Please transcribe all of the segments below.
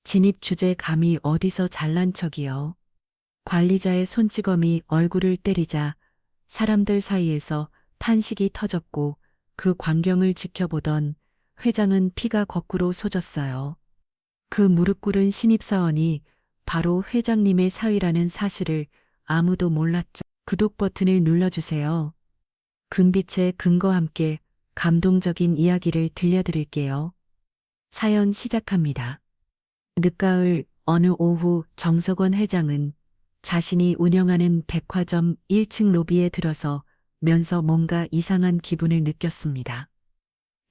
진입 주제 감이 어디서 잘난 척이요. 관리자의 손찌검이 얼굴을 때리자 사람들 사이에서 탄식이 터졌고 그 광경을 지켜보던 회장은 피가 거꾸로 솟았어요. 그 무릎 꿇은 신입사원이 바로 회장님의 사위라는 사실을 아무도 몰랐죠. 구독 버튼을 눌러주세요. 금빛의 근거 함께 감동적인 이야기를 들려드릴게요. 사연 시작합니다. 늦가을 어느 오후 정석원 회장은 자신이 운영하는 백화점 1층 로비에 들어서 면서 뭔가 이상한 기분을 느꼈습니다.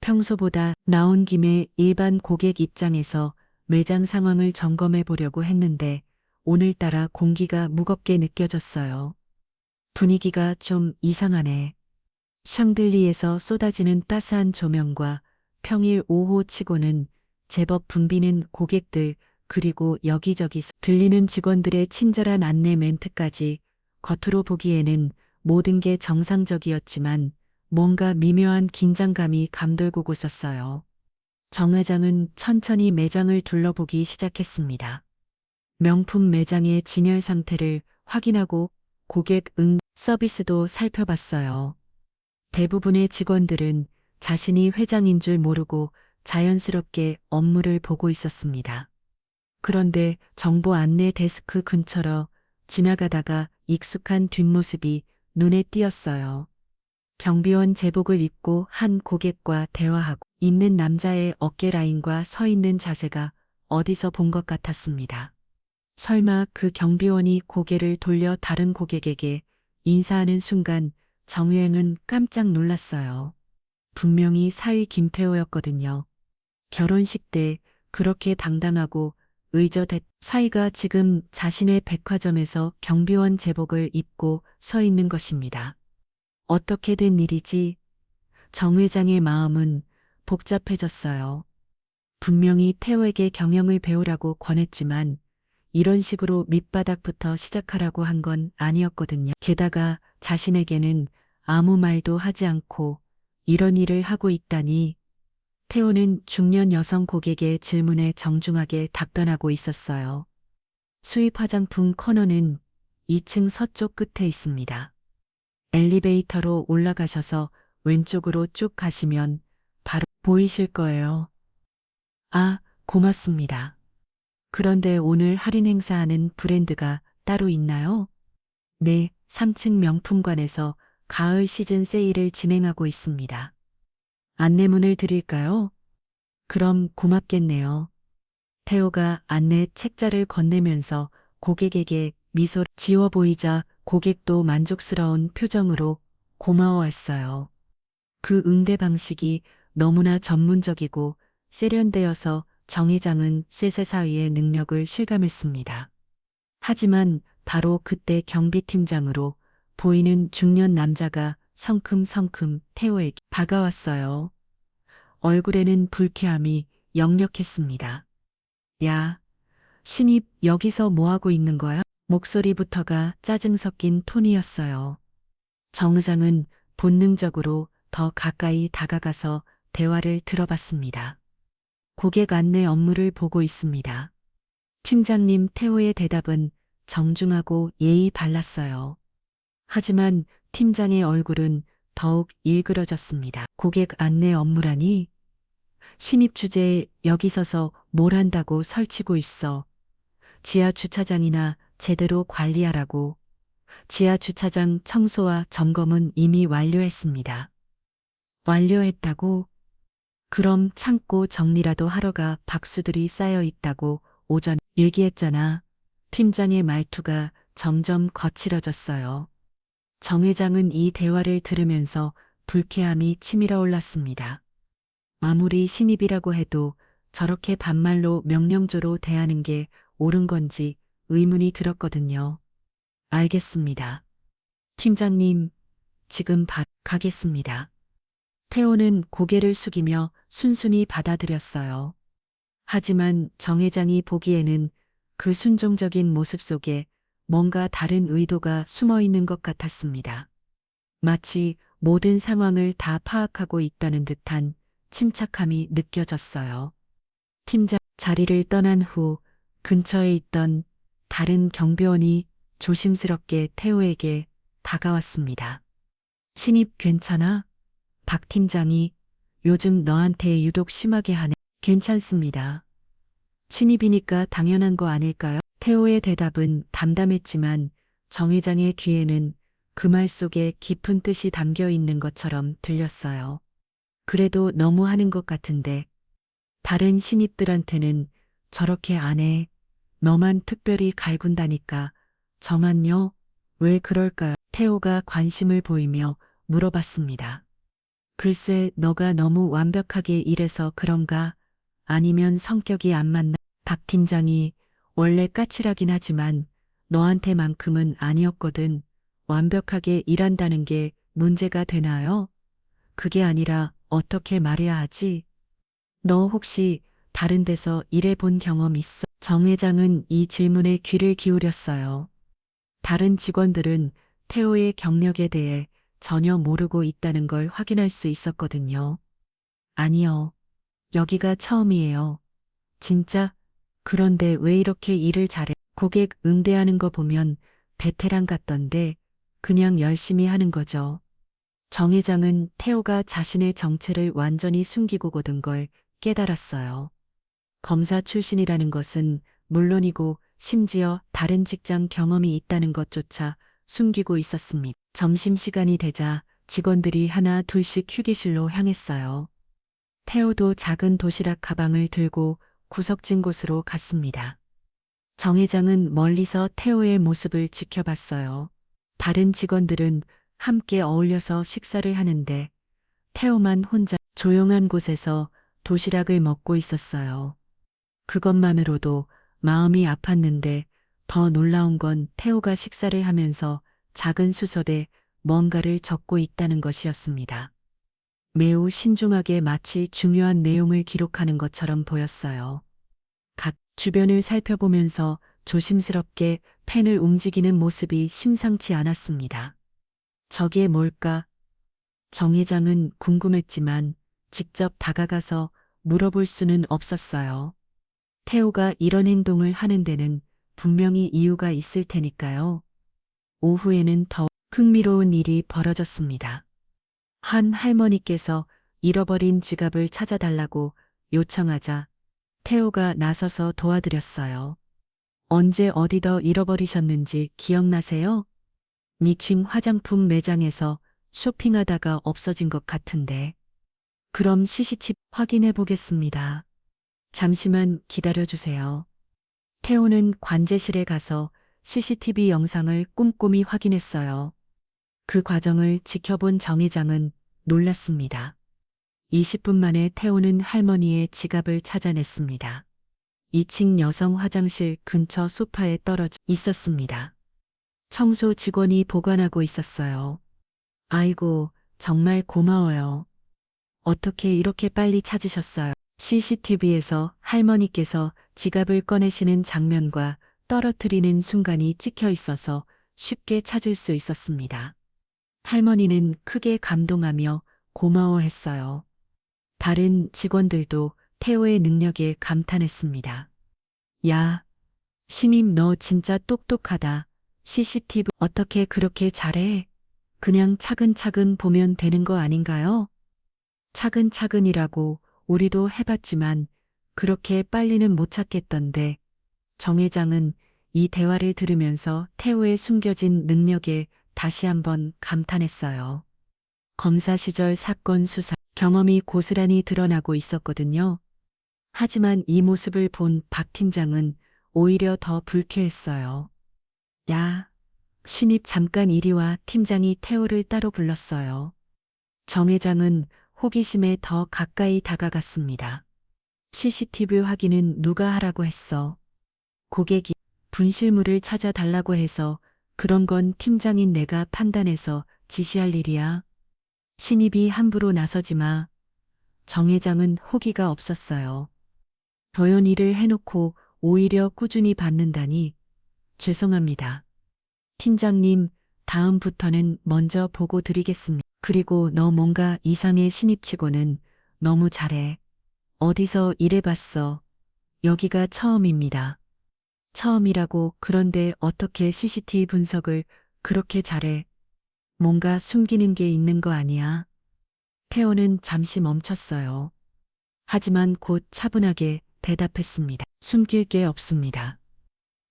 평소보다 나온 김에 일반 고객 입장에서 매장 상황을 점검해 보려고 했는데 오늘따라 공기가 무겁게 느껴졌어요. 분위기가 좀 이상하네. 샹들리에서 쏟아지는 따스한 조명과 평일 오후치고는 제법 붐비는 고객들 그리고 여기저기서 들리는 직원들의 친절한 안내 멘트까지 겉으로 보기에는 모든 게 정상적이었지만 뭔가 미묘한 긴장감이 감돌고 있었어요. 정 회장은 천천히 매장을 둘러보기 시작했습니다. 명품 매장의 진열 상태를 확인하고 고객 서비스도 살펴봤어요. 대부분의 직원들은 자신이 회장인 줄 모르고 자연스럽게 업무를 보고 있었습니다. 그런데 정보 안내 데스크 근처로 지나가다가 익숙한 뒷모습이 눈에 띄었어요. 경비원 제복을 입고 한 고객과 대화하고 있는 남자의 어깨 라인과 서 있는 자세가 어디서 본 것 같았습니다. 설마 그 경비원이 고개를 돌려 다른 고객에게 인사하는 순간 정유행은 깜짝 놀랐어요. 분명히 사위 김태호였거든요. 결혼식 때 그렇게 당당하고 의젓했 사위가 지금 자신의 백화점에서 경비원 제복을 입고 서 있는 것입니다. 어떻게 된 일이지? 정 회장의 마음은 복잡해졌어요. 분명히 태호에게 경영을 배우라고 권했지만 이런 식으로 밑바닥부터 시작하라고 한 건 아니었거든요. 게다가 자신에게는 아무 말도 하지 않고 이런 일을 하고 있다니. 태호는 중년 여성 고객의 질문에 정중하게 답변하고 있었어요. 수입 화장품 코너는 2층 서쪽 끝에 있습니다. 엘리베이터로 올라가셔서 왼쪽으로 쭉 가시면 바로 보이실 거예요. 아, 고맙습니다. 그런데 오늘 할인 행사하는 브랜드가 따로 있나요? 네, 3층 명품관에서 가을 시즌 세일을 진행하고 있습니다. 안내문을 드릴까요? 그럼 고맙겠네요. 태호가 안내 책자를 건네면서 고객에게 미소를 지워 보이자 고객도 만족스러운 표정으로 고마워했어요. 그 응대 방식이 너무나 전문적이고 세련되어서 정 회장은 세세사위의 능력을 실감했습니다. 하지만 바로 그때 경비팀장으로 보이는 중년 남자가 성큼성큼 태호에게 다가왔어요. 얼굴에는 불쾌함이 역력했습니다. 야, 신입 여기서 뭐하고 있는 거야? 목소리부터가 짜증 섞인 톤이었어요. 정 의장은 본능적으로 더 가까이 다가가서 대화를 들어봤습니다. 고객 안내 업무를 보고 있습니다. 팀장님 태호의 대답은 정중하고 예의 발랐어요. 하지만 팀장의 얼굴은 더욱 일그러졌습니다. 고객 안내 업무라니? 신입 주제에 여기 서서 뭘 한다고 설치고 있어. 지하 주차장이나 제대로 관리하라고. 지하 주차장 청소와 점검은 이미 완료했습니다. 완료했다고? 그럼 창고 정리라도 하러 가. 박수들이 쌓여 있다고 오전 얘기했잖아. 팀장의 말투가 점점 거칠어졌어요. 정 회장은 이 대화를 들으면서 불쾌함이 치밀어 올랐습니다. 아무리 신입이라고 해도 저렇게 반말로 명령조로 대하는 게 옳은 건지 의문이 들었거든요. 알겠습니다. 팀장님, 지금 가겠습니다. 태호는 고개를 숙이며 순순히 받아들였어요. 하지만 정 회장이 보기에는 그 순종적인 모습 속에 뭔가 다른 의도가 숨어 있는 것 같았습니다. 마치 모든 상황을 다 파악하고 있다는 듯한 침착함이 느껴졌어요. 팀장 자리를 떠난 후 근처에 있던 다른 경비원이 조심스럽게 태호에게 다가왔습니다. 신입 괜찮아? 박 팀장이 요즘 너한테 유독 심하게 하네. 괜찮습니다. 신입이니까 당연한 거 아닐까요? 태호의 대답은 담담했지만 정 회장의 귀에는 그 말 속에 깊은 뜻이 담겨 있는 것처럼 들렸어요. 그래도 너무 하는 것 같은데 다른 신입들한테는 저렇게 안 해. 너만 특별히 갈군다니까. 정한요? 왜 그럴까요? 태호가 관심을 보이며 물어봤습니다. 글쎄, 너가 너무 완벽하게 일해서 그런가? 아니면 성격이 안 맞나? 박 팀장이 원래 까칠하긴 하지만 너한테만큼은 아니었거든. 완벽하게 일한다는 게 문제가 되나요? 그게 아니라 어떻게 말해야 하지? 너 혹시 다른 데서 일해본 경험 있어? 정 회장은 이 질문에 귀를 기울였어요. 다른 직원들은 태호의 경력에 대해 전혀 모르고 있다는 걸 확인할 수 있었거든요. 아니요. 여기가 처음이에요. 진짜? 그런데 왜 이렇게 일을 잘해? 고객 응대하는 거 보면 베테랑 같던데 그냥 열심히 하는 거죠. 정 회장은 태호가 자신의 정체를 완전히 숨기고 고든 걸 깨달았어요. 검사 출신이라는 것은 물론이고 심지어 다른 직장 경험이 있다는 것조차 숨기고 있었습니다. 점심시간이 되자 직원들이 하나 둘씩 휴게실로 향했어요. 태호도 작은 도시락 가방을 들고 구석진 곳으로 갔습니다. 정 회장은 멀리서 태호의 모습을 지켜봤어요. 다른 직원들은 함께 어울려서 식사를 하는데 태호만 혼자 조용한 곳에서 도시락을 먹고 있었어요. 그것만으로도 마음이 아팠는데 더 놀라운 건 태호가 식사를 하면서 작은 수첩에 뭔가를 적고 있다는 것이었습니다. 매우 신중하게 마치 중요한 내용을 기록하는 것처럼 보였어요. 각 주변을 살펴보면서 조심스럽게 펜을 움직이는 모습이 심상치 않았습니다. 저게 뭘까? 정 회장은 궁금했지만 직접 다가가서 물어볼 수는 없었어요. 태호가 이런 행동을 하는 데는 분명히 이유가 있을 테니까요. 오후에는 더 흥미로운 일이 벌어졌습니다. 한 할머니께서 잃어버린 지갑을 찾아달라고 요청하자 태호가 나서서 도와드렸어요. 언제 어디더 잃어버리셨는지 기억나세요? 미층 화장품 매장에서 쇼핑하다가 없어진 것 같은데. 그럼 CCTV 확인해 보겠습니다. 잠시만 기다려주세요. 태호는 관제실에 가서 CCTV 영상을 꼼꼼히 확인했어요. 그 과정을 지켜본 정 회장은 놀랐습니다. 20분 만에 태호는 할머니의 지갑을 찾아냈습니다. 2층 여성 화장실 근처 소파에 떨어져 있었습니다. 청소 직원이 보관하고 있었어요. 아이고, 정말 고마워요. 어떻게 이렇게 빨리 찾으셨어요? CCTV에서 할머니께서 지갑을 꺼내시는 장면과 떨어뜨리는 순간이 찍혀 있어서 쉽게 찾을 수 있었습니다. 할머니는 크게 감동하며 고마워했어요. 다른 직원들도 태호의 능력에 감탄했습니다. 야, 신임 너 진짜 똑똑하다. CCTV 어떻게 그렇게 잘해? 그냥 차근차근 보면 되는 거 아닌가요? 차근차근이라고 우리도 해봤지만 그렇게 빨리는 못 찾겠던데. 정 회장은 이 대화를 들으면서 태호의 숨겨진 능력에 다시 한번 감탄했어요. 검사 시절 사건 수사 경험이 고스란히 드러나고 있었거든요. 하지만 이 모습을 본 박 팀장은 오히려 더 불쾌했어요. 야, 신입 잠깐 이리 와. 팀장이 태호를 따로 불렀어요. 정 회장은 호기심에 더 가까이 다가갔습니다. CCTV 확인은 누가 하라고 했어? 고객이 분실물을 찾아달라고 해서 그런 건 팀장인 내가 판단해서 지시할 일이야. 신입이 함부로 나서지 마. 정 회장은 호기가 없었어요. 저런 일을 해놓고 오히려 꾸준히 받는다니 죄송합니다. 팀장님, 다음부터는 먼저 보고 드리겠습니다. 그리고 너 뭔가 이상해. 신입치고는 너무 잘해. 어디서 일해봤어? 여기가 처음입니다. 처음이라고. 그런데 어떻게 CCTV 분석을 그렇게 잘해? 뭔가 숨기는 게 있는 거 아니야? 태호는 잠시 멈췄어요. 하지만 곧 차분하게 대답했습니다. 숨길 게 없습니다.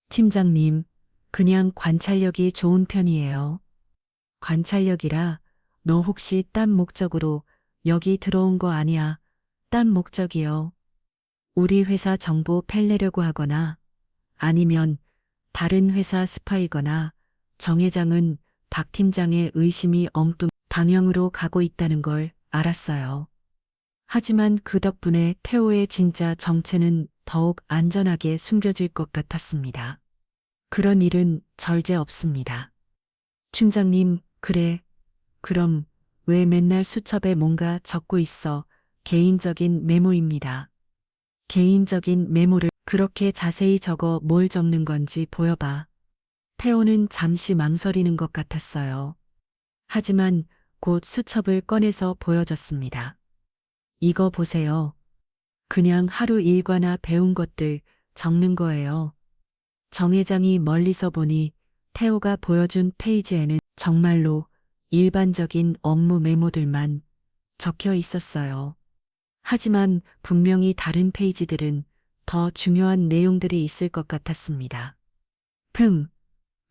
팀장님, 그냥 관찰력이 좋은 편이에요. 관찰력이라? 너 혹시 딴 목적으로 여기 들어온 거 아니야? 딴 목적이요. 우리 회사 정보 팰려고 하거나 아니면 다른 회사 스파이거나. 정 회장은 박 팀장의 의심이 엉뚱 방향으로 가고 있다는 걸 알았어요. 하지만 그 덕분에 태호의 진짜 정체는 더욱 안전하게 숨겨질 것 같았습니다. 그런 일은 절대 없습니다. 팀장님, 그래. 그럼 왜 맨날 수첩에 뭔가 적고 있어? 개인적인 메모입니다. 개인적인 메모를 그렇게 자세히 적어 뭘 적는 건지 보여봐. 태호는 잠시 망설이는 것 같았어요. 하지만 곧 수첩을 꺼내서 보여줬습니다. 이거 보세요. 그냥 하루 일과나 배운 것들 적는 거예요. 정 회장이 멀리서 보니 태호가 보여준 페이지에는 정말로 일반적인 업무 메모들만 적혀 있었어요. 하지만 분명히 다른 페이지들은 더 중요한 내용들이 있을 것 같았습니다.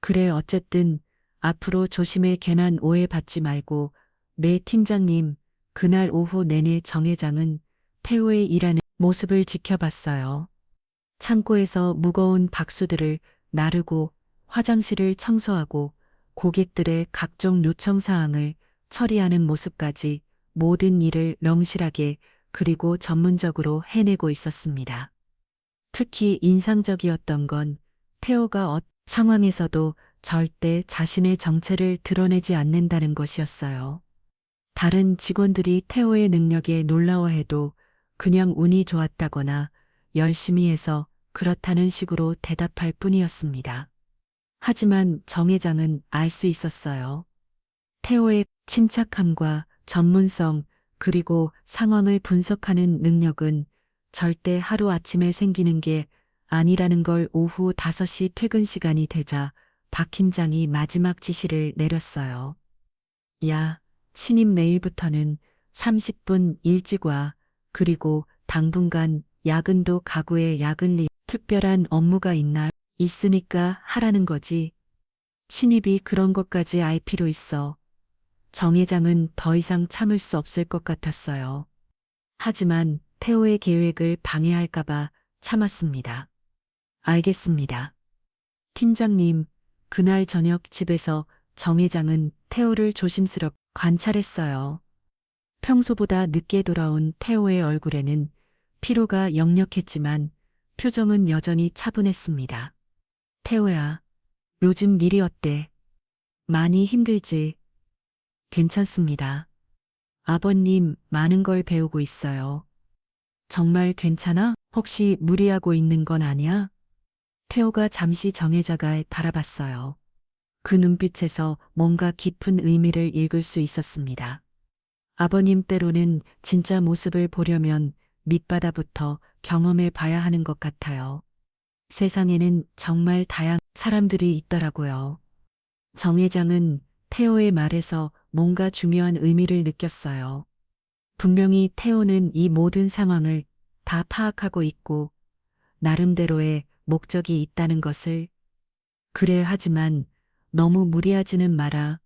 그래, 어쨌든 앞으로 조심해. 괜한 오해 받지 말고. 네, 팀장님. 그날 오후 내내 정 회장은 태호의 일하는 모습을 지켜봤어요. 창고에서 무거운 박스들을 나르고 화장실을 청소하고 고객들의 각종 요청 사항을 처리하는 모습까지 모든 일을 명실하게 그리고 전문적으로 해내고 있었습니다. 특히 인상적이었던 건 태호가 상황에서도 절대 자신의 정체를 드러내지 않는다는 것이었어요. 다른 직원들이 태호의 능력에 놀라워해도 그냥 운이 좋았다거나 열심히 해서 그렇다는 식으로 대답할 뿐이었습니다. 하지만 정 회장은 알 수 있었어요. 태호의 침착함과 전문성 그리고 상황을 분석하는 능력은 절대 하루아침에 생기는 게 아니라는 걸. 오후 5시 퇴근 시간이 되자 박 팀장이 마지막 지시를 내렸어요. 야, 신입 내일부터는 30분 일찍 와. 그리고 당분간 야근도 가구에 야근리. 특별한 업무가 있으니까 하라는 거지. 신입이 그런 것까지 알 필요 있어. 정 회장은 더 이상 참을 수 없을 것 같았어요. 하지만 태호의 계획을 방해할까봐 참았습니다. 알겠습니다. 팀장님, 그날 저녁 집에서 정 회장은 태호를 조심스럽게 관찰했어요. 평소보다 늦게 돌아온 태호의 얼굴에는 피로가 역력했지만 표정은 여전히 차분했습니다. 태호야, 요즘 일이 어때? 많이 힘들지? 괜찮습니다. 아버님, 많은 걸 배우고 있어요. 정말 괜찮아? 혹시 무리하고 있는 건 아니야? 태호가 잠시 정혜자가 바라봤어요. 그 눈빛에서 뭔가 깊은 의미를 읽을 수 있었습니다. 아버님, 때로는 진짜 모습을 보려면 밑바닥부터 경험해 봐야 하는 것 같아요. 세상에는 정말 다양한 사람들이 있더라고요. 정 회장은 태호의 말에서 뭔가 중요한 의미를 느꼈어요. 분명히 태호는 이 모든 상황을 다 파악하고 있고 나름대로의 목적이 있다는 것을. 그래, 하지만 너무 무리하지는 마라.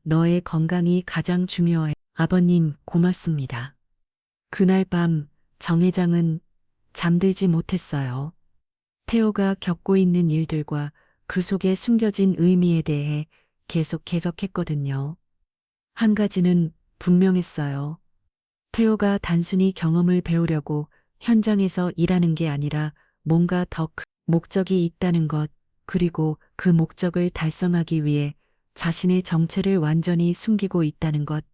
너의 건강이 가장 중요해. 아버님, 고맙습니다. 그날 밤 정 회장은 잠들지 못했어요. 태호가 겪고 있는 일들과 그 속에 숨겨진 의미에 대해 계속 해석했거든요. 한 가지는 분명했어요. 태호가 단순히 경험을 배우려고 현장에서 일하는 게 아니라 뭔가 더 큰 목적이 있다는 것, 그리고 그 목적을 달성하기 위해 자신의 정체를 완전히 숨기고 있다는 것.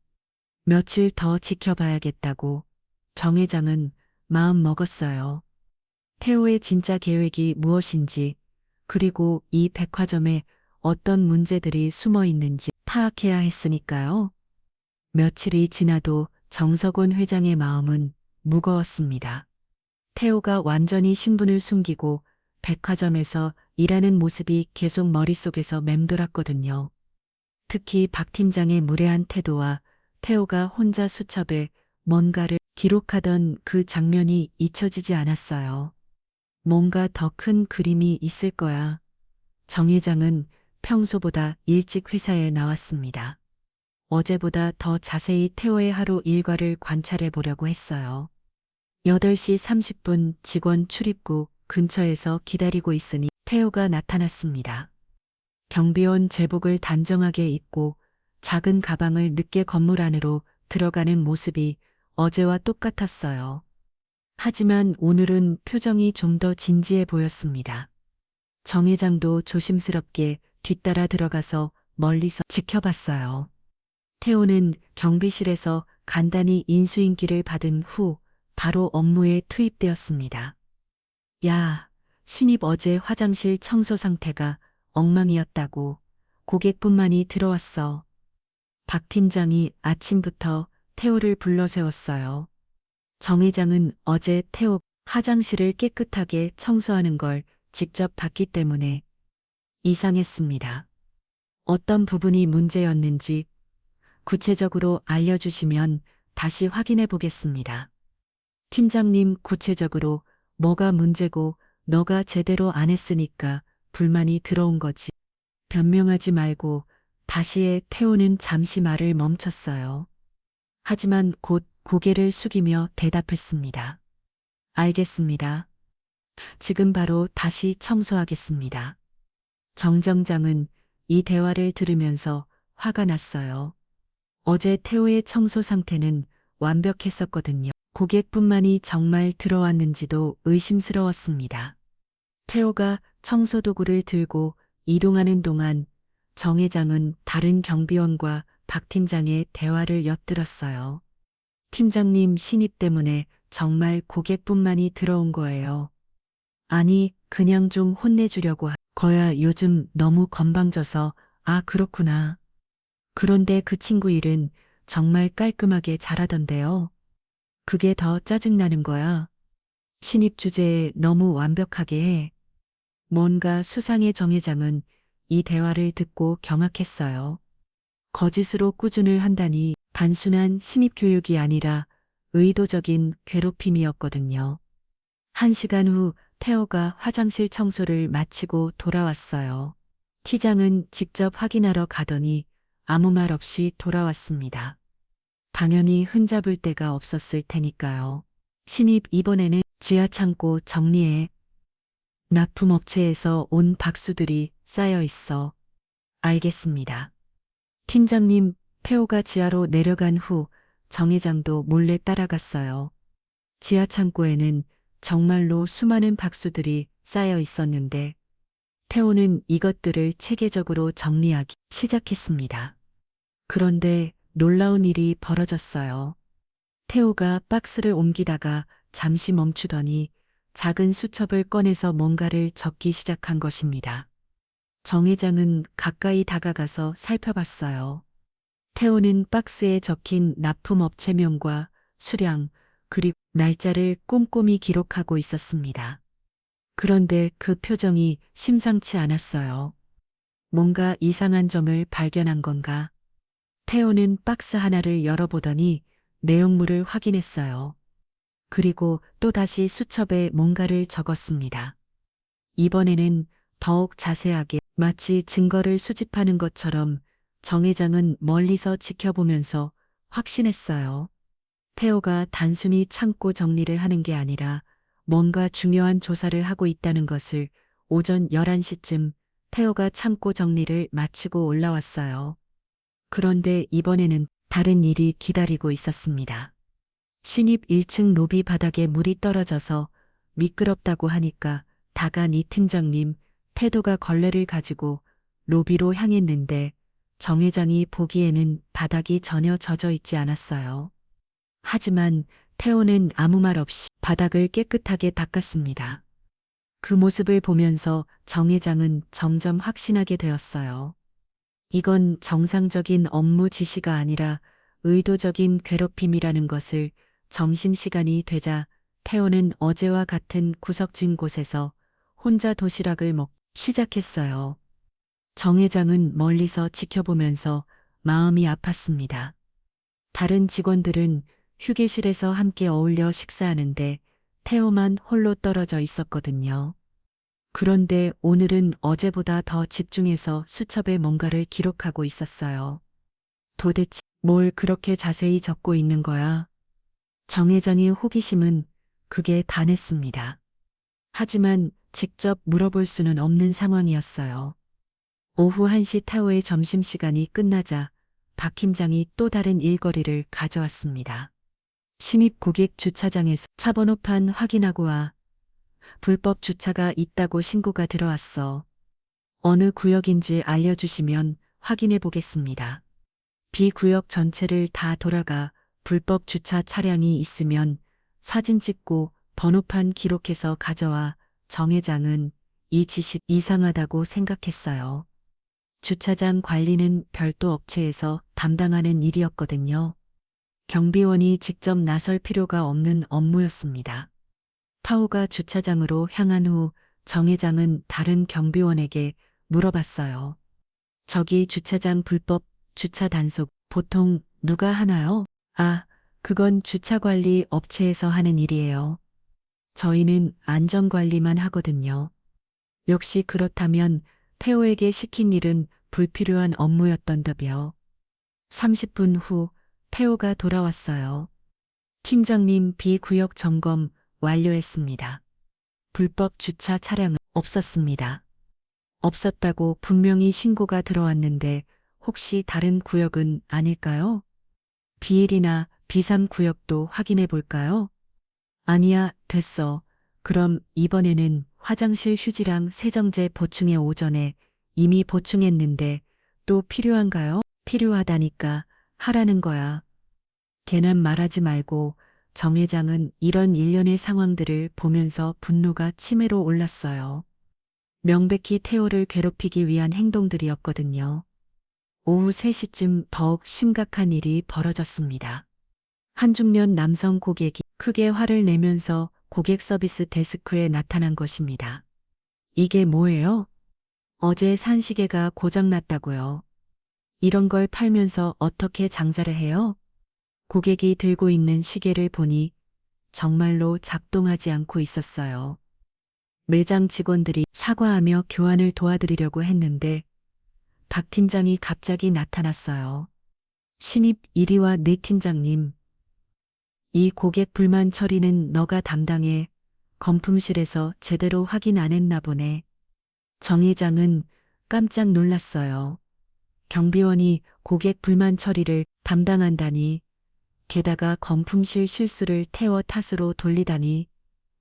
며칠 더 지켜봐야겠다고 정 회장은 마음 먹었어요. 태호의 진짜 계획이 무엇인지, 그리고 이 백화점에 어떤 문제들이 숨어 있는지 파악해야 했으니까요. 며칠이 지나도 정석원 회장의 마음은 무거웠습니다. 태호가 완전히 신분을 숨기고 백화점에서 일하는 모습이 계속 머릿속에서 맴돌았거든요. 특히 박 팀장의 무례한 태도와 태호가 혼자 수첩에 뭔가를 기록하던 그 장면이 잊혀지지 않았어요. 뭔가 더 큰 그림이 있을 거야. 정 회장은 평소보다 일찍 회사에 나왔습니다. 어제보다 더 자세히 태호의 하루 일과를 관찰해 보려고 했어요. 8시 30분 직원 출입구 근처에서 기다리고 있으니 태호가 나타났습니다. 경비원 제복을 단정하게 입고 작은 가방을 늦게 건물 안으로 들어가는 모습이 어제와 똑같았어요. 하지만 오늘은 표정이 좀 더 진지해 보였습니다. 정 회장도 조심스럽게 뒤따라 들어가서 멀리서 지켜봤어요. 태호는 경비실에서 간단히 인수인기를 받은 후 바로 업무에 투입되었습니다. 야, 신입 어제 화장실 청소 상태가 엉망이었다고 고객분만이 들어왔어. 박 팀장이 아침부터 태호를 불러 세웠어요. 정 회장은 어제 태호 화장실을 깨끗하게 청소하는 걸 직접 봤기 때문에 이상했습니다. 어떤 부분이 문제였는지 구체적으로 알려주시면 다시 확인해 보겠습니다. 팀장님, 구체적으로 뭐가 문제고 너가 제대로 안 했으니까 불만이 들어온 거지. 변명하지 말고 다시 해. 태호는 잠시 말을 멈췄어요. 하지만 곧 고개를 숙이며 대답했습니다. 알겠습니다. 지금 바로 다시 청소하겠습니다. 정 정장은 이 대화를 들으면서 화가 났어요. 어제 태호의 청소 상태는 완벽했었거든요. 고객뿐만이 정말 들어왔는지도 의심스러웠습니다. 태호가 청소 도구를 들고 이동하는 동안 정 회장은 다른 경비원과 박 팀장의 대화를 엿들었어요. 팀장님 신입 때문에 정말 고객뿐만이 들어온 거예요. 아니, 그냥 좀 혼내주려고 거야. 요즘 너무 건방져서. 아, 그렇구나. 그런데 그 친구 일은 정말 깔끔하게 잘하던데요. 그게 더 짜증나는 거야. 신입 주제에 너무 완벽하게 해. 뭔가 수상해. 정 회장은 이 대화를 듣고 경악했어요. 거짓으로 꾸준을 한다니 단순한 신입 교육이 아니라 의도적인 괴롭힘이었거든요. 1시간 후 태호가 화장실 청소를 마치고 돌아왔어요. 팀장은 직접 확인하러 가더니 아무 말 없이 돌아왔습니다. 당연히 흠잡을 데가 없었을 테니까요. 신입 이번에는 지하 창고 정리해. 납품업체에서 온 박수들이 쌓여 있어. 알겠습니다. 팀장님, 태호가 지하로 내려간 후 정 회장도 몰래 따라갔어요. 지하 창고에는 정말로 수많은 박수들이 쌓여 있었는데 태호는 이것들을 체계적으로 정리하기 시작했습니다. 그런데 놀라운 일이 벌어졌어요. 태호가 박스를 옮기다가 잠시 멈추더니 작은 수첩을 꺼내서 뭔가를 적기 시작한 것입니다. 정 회장은 가까이 다가가서 살펴봤어요. 태호는 박스에 적힌 납품업체명과 수량, 그리고 날짜를 꼼꼼히 기록하고 있었습니다. 그런데 그 표정이 심상치 않았어요. 뭔가 이상한 점을 발견한 건가? 태호는 박스 하나를 열어보더니 내용물을 확인했어요. 그리고 또다시 수첩에 뭔가를 적었습니다. 이번에는 더욱 자세하게 마치 증거를 수집하는 것처럼 정 회장은 멀리서 지켜보면서 확신했어요. 태호가 단순히 창고 정리를 하는 게 아니라 뭔가 중요한 조사를 하고 있다는 것을. 오전 11시쯤 태호가 창고 정리를 마치고 올라왔어요. 그런데 이번에는 다른 일이 기다리고 있었습니다. 신입 1층 로비 바닥에 물이 떨어져서 미끄럽다고 하니까 다간 이 팀장님 태도가 걸레를 가지고 로비로 향했는데 정 회장이 보기에는 바닥이 전혀 젖어 있지 않았어요. 하지만 태호는 아무 말 없이 바닥을 깨끗하게 닦았습니다. 그 모습을 보면서 정 회장은 점점 확신하게 되었어요. 이건 정상적인 업무 지시가 아니라 의도적인 괴롭힘이라는 것을. 점심시간이 되자 태호는 어제와 같은 구석진 곳에서 혼자 도시락을 먹기 시작했어요. 정 회장은 멀리서 지켜보면서 마음이 아팠습니다. 다른 직원들은 휴게실에서 함께 어울려 식사하는데 태호만 홀로 떨어져 있었거든요. 그런데 오늘은 어제보다 더 집중해서 수첩에 뭔가를 기록하고 있었어요. 도대체 뭘 그렇게 자세히 적고 있는 거야? 정 회장의 호기심은 극에 달했습니다. 하지만 직접 물어볼 수는 없는 상황이었어요. 오후 1시 타오의 점심시간이 끝나자 박 팀장이 또 다른 일거리를 가져왔습니다. 신입 고객 주차장에서 차 번호판 확인하고 와. 불법 주차가 있다고 신고가 들어왔어. 어느 구역인지 알려주시면 확인해 보겠습니다. B구역 전체를 다 돌아가 불법 주차 차량이 있으면 사진 찍고 번호판 기록해서 가져와. 정 회장은 이 지시 이상하다고 생각했어요. 주차장 관리는 별도 업체에서 담당하는 일이었거든요. 경비원이 직접 나설 필요가 없는 업무였습니다. 타오가 주차장으로 향한 후 정 회장은 다른 경비원에게 물어봤어요. 저기 주차장 불법 주차 단속 보통 누가 하나요? 아, 그건 주차관리 업체에서 하는 일이에요. 저희는 안전관리만 하거든요. 역시 그렇다면 태호에게 시킨 일은 불필요한 업무였던더벼. 30분 후 태호가 돌아왔어요. 팀장님 B구역 점검 완료했습니다. 불법 주차 차량은 없었습니다. 없었다고 분명히 신고가 들어왔는데 혹시 다른 구역은 아닐까요? B1이나 B3 구역도 확인해 볼까요? 아니야, 됐어. 그럼 이번에는 화장실 휴지랑 세정제 보충해. 오전에 이미 보충했는데 또 필요한가요? 필요하다니까 하라는 거야. 괜한 말하지 말고. 정 회장은 이런 일련의 상황들을 보면서 분노가 치밀어 올랐어요. 명백히 태호를 괴롭히기 위한 행동들이었거든요. 오후 3시쯤 더욱 심각한 일이 벌어졌습니다. 한 중년 남성 고객이 크게 화를 내면서 고객 서비스 데스크에 나타난 것입니다. 이게 뭐예요? 어제 산 시계가 고장났다고요. 이런 걸 팔면서 어떻게 장사를 해요? 고객이 들고 있는 시계를 보니 정말로 작동하지 않고 있었어요. 매장 직원들이 사과하며 교환을 도와드리려고 했는데 박 팀장이 갑자기 나타났어요. 신입 1위와 내 팀장님. 이 고객 불만 처리는 너가 담당해. 검품실에서 제대로 확인 안 했나 보네. 정 회장은 깜짝 놀랐어요. 경비원이 고객 불만 처리를 담당한다니. 게다가 검품실 실수를 태워 탓으로 돌리다니.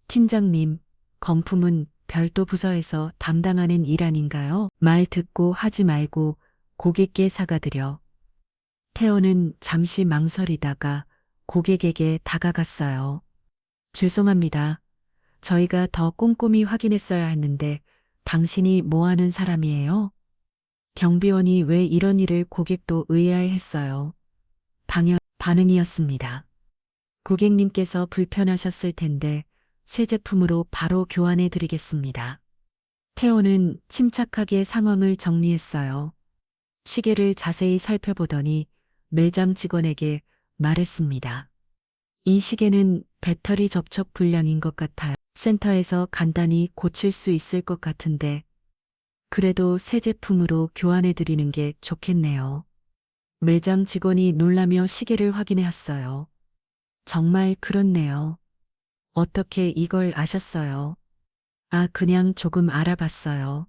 팀장님, 검품은 별도 부서에서 담당하는 일 아닌가요? 말 듣고 하지 말고 고객께 사과드려. 태호는 잠시 망설이다가 고객에게 다가갔어요. 죄송합니다. 저희가 더 꼼꼼히 확인했어야 했는데 당신이 뭐 하는 사람이에요? 경비원이 왜 이런 일을 고객도 의아해했어요. 반응이었습니다. 고객님께서 불편하셨을 텐데 새 제품으로 바로 교환해 드리겠습니다. 태호는 침착하게 상황을 정리했어요. 시계를 자세히 살펴보더니 매장 직원에게 말했습니다. 이 시계는 배터리 접촉 불량인 것 같아요. 센터에서 간단히 고칠 수 있을 것 같은데 그래도 새 제품으로 교환해 드리는 게 좋겠네요. 매장 직원이 놀라며 시계를 확인했어요. 정말 그렇네요. 어떻게 이걸 아셨어요? 아, 그냥 조금 알아봤어요.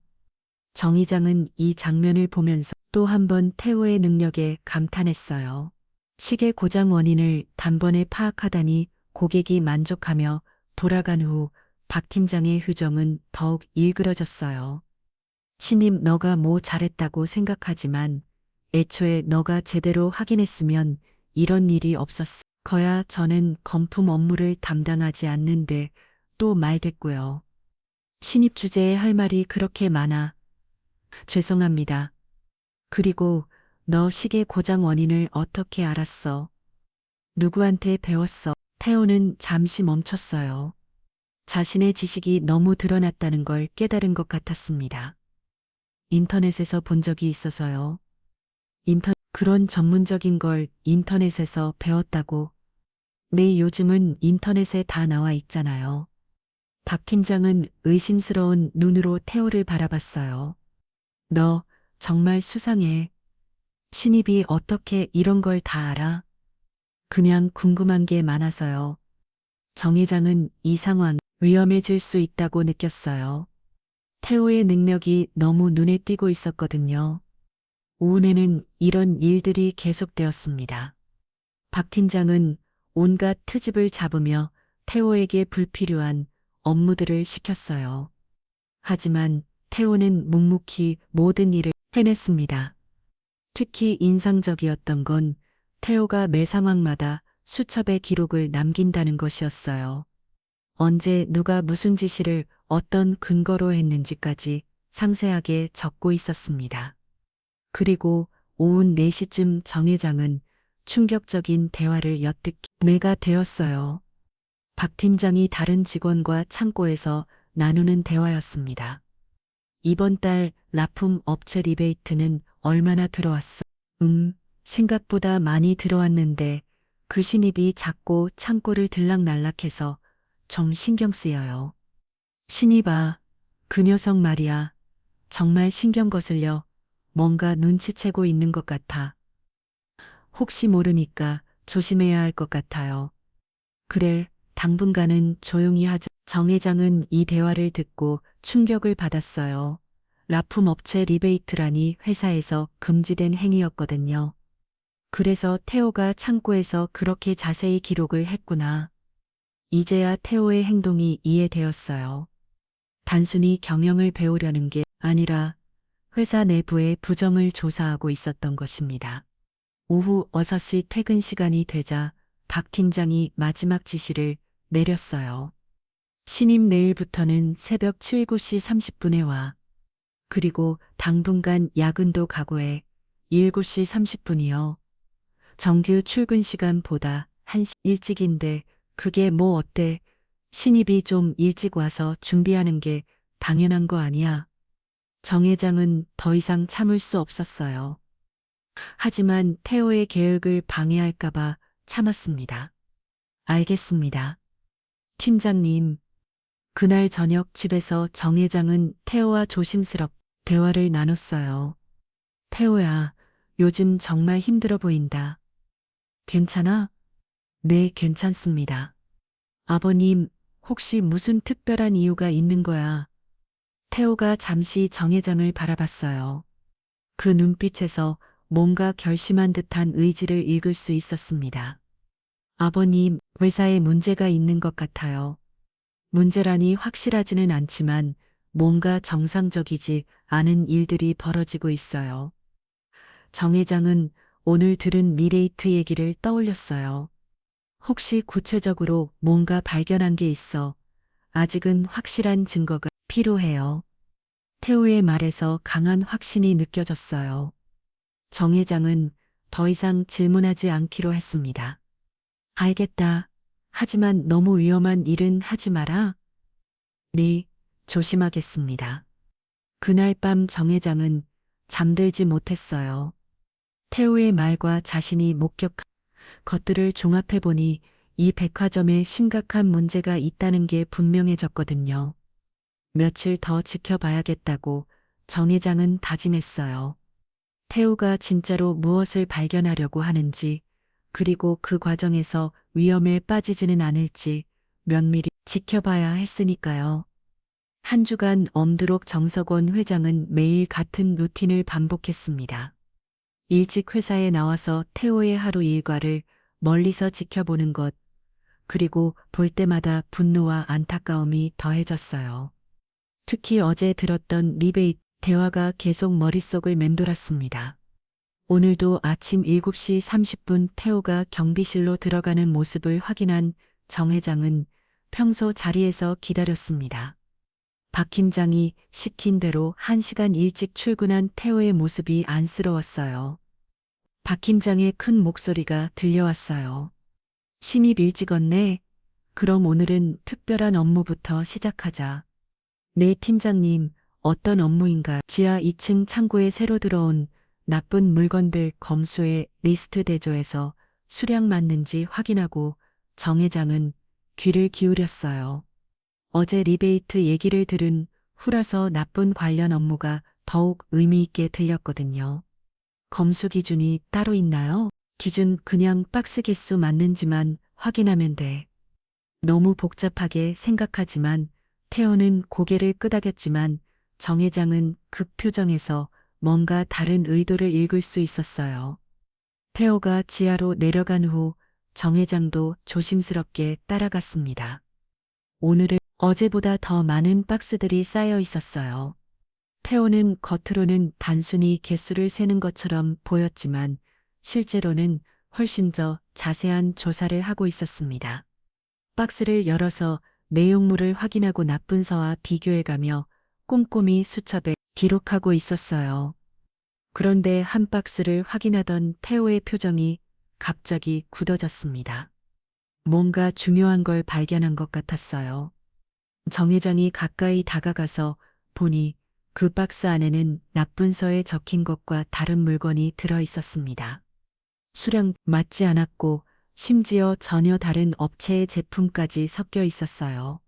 정 의장은 이 장면을 보면서 또 한 번 태호의 능력에 감탄했어요. 시계 고장 원인을 단번에 파악하다니 고객이 만족하며 돌아간 후 박 팀장의 표정은 더욱 일그러졌어요. 신입 너가 뭐 잘했다고 생각하지만 애초에 너가 제대로 확인했으면 이런 일이 없었을 거야. 저는 검품 업무를 담당하지 않는데 또 말됐고요. 신입 주제에 할 말이 그렇게 많아. 죄송합니다. 그리고 너 시계 고장 원인을 어떻게 알았어? 누구한테 배웠어? 태호는 잠시 멈췄어요. 자신의 지식이 너무 드러났다는 걸 깨달은 것 같았습니다. 인터넷에서 본 적이 있어서요. 그런 전문적인 걸 인터넷에서 배웠다고. 네, 요즘은 인터넷에 다 나와 있잖아요. 박 팀장은 의심스러운 눈으로 태호를 바라봤어요. 너 정말 수상해. 신입이 어떻게 이런 걸 다 알아? 그냥 궁금한 게 많아서요. 정 회장은 이 상황 위험해질 수 있다고 느꼈어요. 태호의 능력이 너무 눈에 띄고 있었거든요. 오후에는 이런 일들이 계속되었습니다. 박 팀장은 온갖 트집을 잡으며 태호에게 불필요한 업무들을 시켰어요. 하지만 태호는 묵묵히 모든 일을 해냈습니다. 특히 인상적이었던 건 태호가 매 상황마다 수첩에 기록을 남긴다는 것이었어요. 언제 누가 무슨 지시를 어떤 근거로 했는지까지 상세하게 적고 있었습니다. 그리고 오후 4시쯤 정 회장은 충격적인 대화를 엿듣게 내가 되었어요. 박 팀장이 다른 직원과 창고에서 나누는 대화였습니다. 이번 달 납품 업체 리베이트는 얼마나 들어왔어? 생각보다 많이 들어왔는데 그 신입이 자꾸 창고를 들락날락해서 좀 신경 쓰여요. 신입아, 그 녀석 말이야. 정말 신경 거슬려. 뭔가 눈치채고 있는 것 같아. 혹시 모르니까 조심해야 할 것 같아요. 그래, 당분간은 조용히 하자. 정 회장은 이 대화를 듣고 충격을 받았어요. 납품업체 리베이트라니 회사에서 금지된 행위였거든요. 그래서 태호가 창고에서 그렇게 자세히 기록을 했구나. 이제야 태호의 행동이 이해되었어요. 단순히 경영을 배우려는 게 아니라 회사 내부의 부정을 조사하고 있었던 것입니다. 오후 6시 퇴근 시간이 되자 박 팀장이 마지막 지시를 내렸어요. 신입 내일부터는 새벽 7, 9시 30분에 와. 그리고 당분간 야근도 각오해. 7시 30분이요. 정규 출근 시간보다 1시 일찍인데 그게 뭐 어때? 신입이 좀 일찍 와서 준비하는 게 당연한 거 아니야. 정 회장은 더 이상 참을 수 없었어요. 하지만 태호의 계획을 방해할까봐 참았습니다. 알겠습니다. 팀장님, 그날 저녁 집에서 정 회장은 태호와 조심스럽게 대화를 나눴어요. 태호야, 요즘 정말 힘들어 보인다. 괜찮아? 네, 괜찮습니다. 아버님, 혹시 무슨 특별한 이유가 있는 거야? 태호가 잠시 정 회장을 바라봤어요. 그 눈빛에서 뭔가 결심한 듯한 의지를 읽을 수 있었습니다. 아버님, 회사에 문제가 있는 것 같아요. 문제라니 확실하지는 않지만 뭔가 정상적이지 않은 일들이 벌어지고 있어요. 정 회장은 오늘 들은 리레이트 얘기를 떠올렸어요. 혹시 구체적으로 뭔가 발견한 게 있어 아직은 확실한 증거가 필요해요. 태우의 말에서 강한 확신이 느껴졌어요. 정 회장은 더 이상 질문하지 않기로 했습니다. 알겠다. 하지만 너무 위험한 일은 하지 마라. 네, 조심하겠습니다. 그날 밤 정 회장은 잠들지 못했어요. 태우의 말과 자신이 목격한 것들을 종합해보니 이 백화점에 심각한 문제가 있다는 게 분명해졌거든요. 며칠 더 지켜봐야겠다고 정 회장은 다짐했어요. 태우가 진짜로 무엇을 발견하려고 하는지, 그리고 그 과정에서 위험에 빠지지는 않을지 면밀히 지켜봐야 했으니까요. 한 주간 엄두록 정석원 회장은 매일 같은 루틴을 반복했습니다. 일찍 회사에 나와서 태호의 하루 일과를 멀리서 지켜보는 것, 그리고 볼 때마다 분노와 안타까움이 더해졌어요. 특히 어제 들었던 리베이트 대화가 계속 머릿속을 맴돌았습니다. 오늘도 아침 7시 30분 태호가 경비실로 들어가는 모습을 확인한 정 회장은 평소 자리에서 기다렸습니다. 박 팀장이 시킨 대로 1시간 일찍 출근한 태호의 모습이 안쓰러웠어요. 박 팀장의 큰 목소리가 들려왔어요. 신입 일찍 왔네. 그럼 오늘은 특별한 업무부터 시작하자. 네, 팀장님, 어떤 업무인가? 지하 2층 창고에 새로 들어온 나쁜 물건들 검수에 리스트 대조해서 수량 맞는지 확인하고 정 회장은 귀를 기울였어요. 어제 리베이트 얘기를 들은 후라서 나쁜 관련 업무가 더욱 의미 있게 들렸거든요. 검수 기준이 따로 있나요? 기준 그냥 박스 개수 맞는지만 확인하면 돼. 너무 복잡하게 생각하지만 태호는 고개를 끄덕였지만 정 회장은 극표정에서 뭔가 다른 의도를 읽을 수 있었어요. 태호가 지하로 내려간 후 정 회장도 조심스럽게 따라갔습니다. 오늘은 어제보다 더 많은 박스들이 쌓여 있었어요. 태호는 겉으로는 단순히 개수를 세는 것처럼 보였지만 실제로는 훨씬 더 자세한 조사를 하고 있었습니다. 박스를 열어서 내용물을 확인하고 납분서와 비교해가며 꼼꼼히 수첩에 기록하고 있었어요. 그런데 한 박스를 확인하던 태호의 표정이 갑자기 굳어졌습니다. 뭔가 중요한 걸 발견한 것 같았어요. 정 회장이 가까이 다가가서 보니 그 박스 안에는 납분서에 적힌 것과 다른 물건이 들어 있었습니다. 수량 맞지 않았고 심지어 전혀 다른 업체의 제품까지 섞여 있었어요.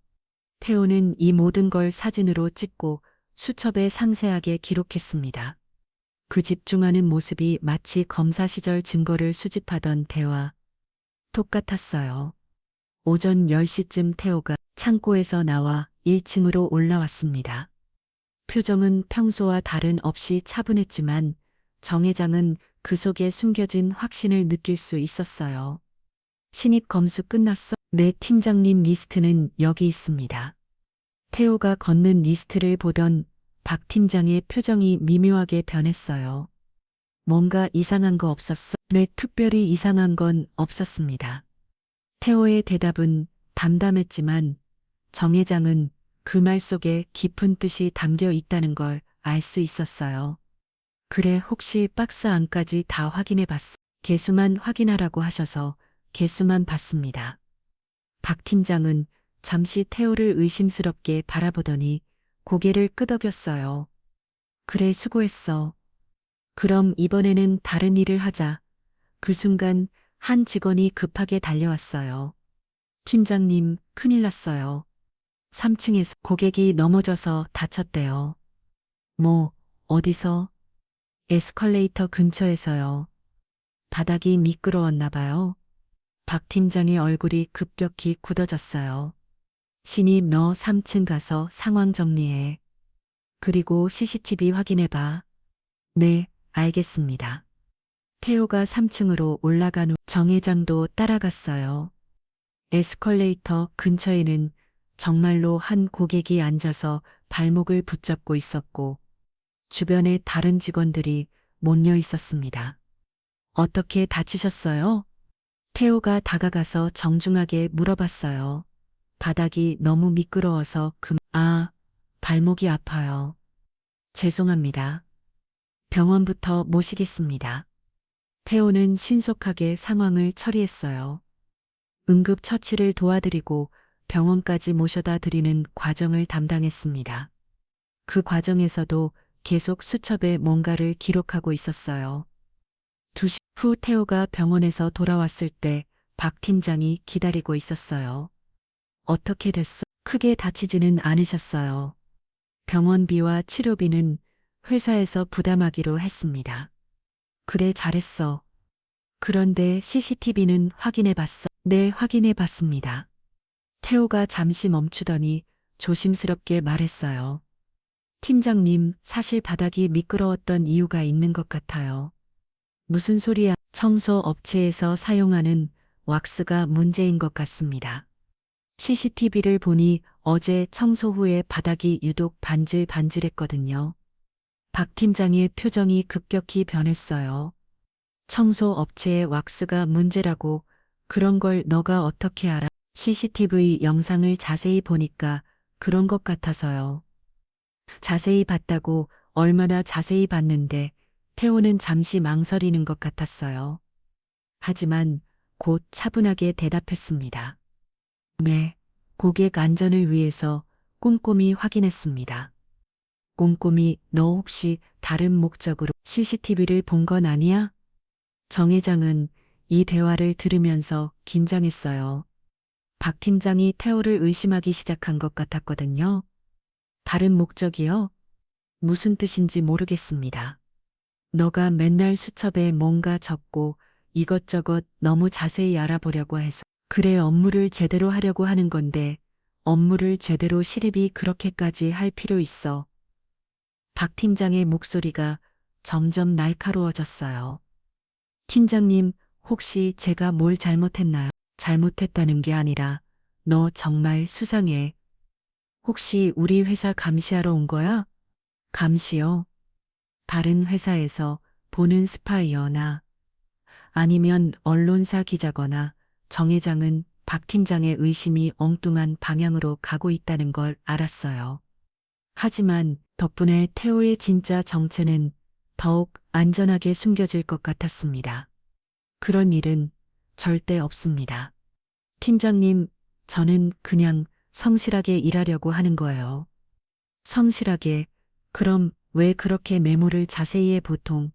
태호는 이 모든 걸 사진으로 찍고 수첩에 상세하게 기록했습니다. 그 집중하는 모습이 마치 검사 시절 증거를 수집하던 대화 똑같았어요. 오전 10시쯤 태호가 창고에서 나와 1층으로 올라왔습니다. 표정은 평소와 다른 없이 차분했지만 정 회장은 그 속에 숨겨진 확신을 느낄 수 있었어요. 신입 검수 끝났어? 네, 팀장님, 리스트는 여기 있습니다. 태호가 건넨 리스트를 보던 박 팀장의 표정이 미묘하게 변했어요. 뭔가 이상한 거 없었어? 네, 특별히 이상한 건 없었습니다. 태호의 대답은 담담했지만 정 회장은 그 말 속에 깊은 뜻이 담겨 있다는 걸 알 수 있었어요. 그래, 혹시 박스 안까지 다 확인해 봤어? 개수만 확인하라고 하셔서 개수만 봤습니다. 박 팀장은 잠시 태호를 의심스럽게 바라보더니 고개를 끄덕였어요. 그래, 수고했어. 그럼 이번에는 다른 일을 하자. 그 순간 한 직원이 급하게 달려왔어요. 팀장님, 큰일 났어요. 3층에서 고객이 넘어져서 다쳤대요. 뭐, 어디서? 에스컬레이터 근처에서요. 바닥이 미끄러웠나 봐요. 박 팀장의 얼굴이 급격히 굳어졌어요. 신입, 너 3층 가서 상황 정리해. 그리고 CCTV 확인해봐. 네, 알겠습니다. 태호가 3층으로 올라간 후 정 회장도 따라갔어요. 에스컬레이터 근처에는 정말로 한 고객이 앉아서 발목을 붙잡고 있었고 주변에 다른 직원들이 몰려 있었습니다. 어떻게 다치셨어요? 태호가 다가가서 정중하게 물어봤어요. 바닥이 너무 미끄러워서 발목이 아파요. 죄송합니다. 병원부터 모시겠습니다. 태호는 신속하게 상황을 처리했어요. 응급처치를 도와드리고 병원까지 모셔다 드리는 과정을 담당했습니다. 그 과정에서도 계속 수첩에 뭔가를 기록하고 있었어요. 2시 후 태호가 병원에서 돌아왔을 때 박 팀장이 기다리고 있었어요. 어떻게 됐어? 크게 다치지는 않으셨어요. 병원비와 치료비는 회사에서 부담하기로 했습니다. 그래, 잘했어. 그런데 CCTV는 확인해 봤어? 네, 확인해 봤습니다. 태호가 잠시 멈추더니 조심스럽게 말했어요. 팀장님, 사실 바닥이 미끄러웠던 이유가 있는 것 같아요. 무슨 소리야? 청소 업체에서 사용하는 왁스가 문제인 것 같습니다. CCTV를 보니 어제 청소 후에 바닥이 유독 반질반질했거든요. 박 팀장의 표정이 급격히 변했어요. 청소 업체의 왁스가 문제라고 그런 걸 너가 어떻게 알아? CCTV 영상을 자세히 보니까 그런 것 같아서요. 자세히 봤다고 얼마나 자세히 봤는데 태호는 잠시 망설이는 것 같았어요. 하지만 곧 차분하게 대답했습니다. 네, 고객 안전을 위해서 꼼꼼히 확인했습니다. 꼼꼼히 너 혹시 다른 목적으로 CCTV를 본 건 아니야? 정 회장은 이 대화를 들으면서 긴장했어요. 박 팀장이 태호를 의심하기 시작한 것 같았거든요. 다른 목적이요? 무슨 뜻인지 모르겠습니다. 너가 맨날 수첩에 뭔가 적고 이것저것 너무 자세히 알아보려고 해서 그래 업무를 제대로 하려고 하는 건데 업무를 제대로 시립이 그렇게까지 할 필요 있어. 박 팀장의 목소리가 점점 날카로워졌어요. 팀장님, 혹시 제가 뭘 잘못했나요? 잘못했다는 게 아니라 너 정말 수상해. 혹시 우리 회사 감시하러 온 거야? 감시요? 다른 회사에서 보는 스파이어나 아니면 언론사 기자거나 정 회장은 박 팀장의 의심이 엉뚱한 방향으로 가고 있다는 걸 알았어요. 하지만 덕분에 태호의 진짜 정체는 더욱 안전하게 숨겨질 것 같았습니다. 그런 일은 절대 없습니다. 팀장님, 저는 그냥 성실하게 일하려고 하는 거예요. 성실하게, 그럼 왜 그렇게 메모를 자세히 해 보통?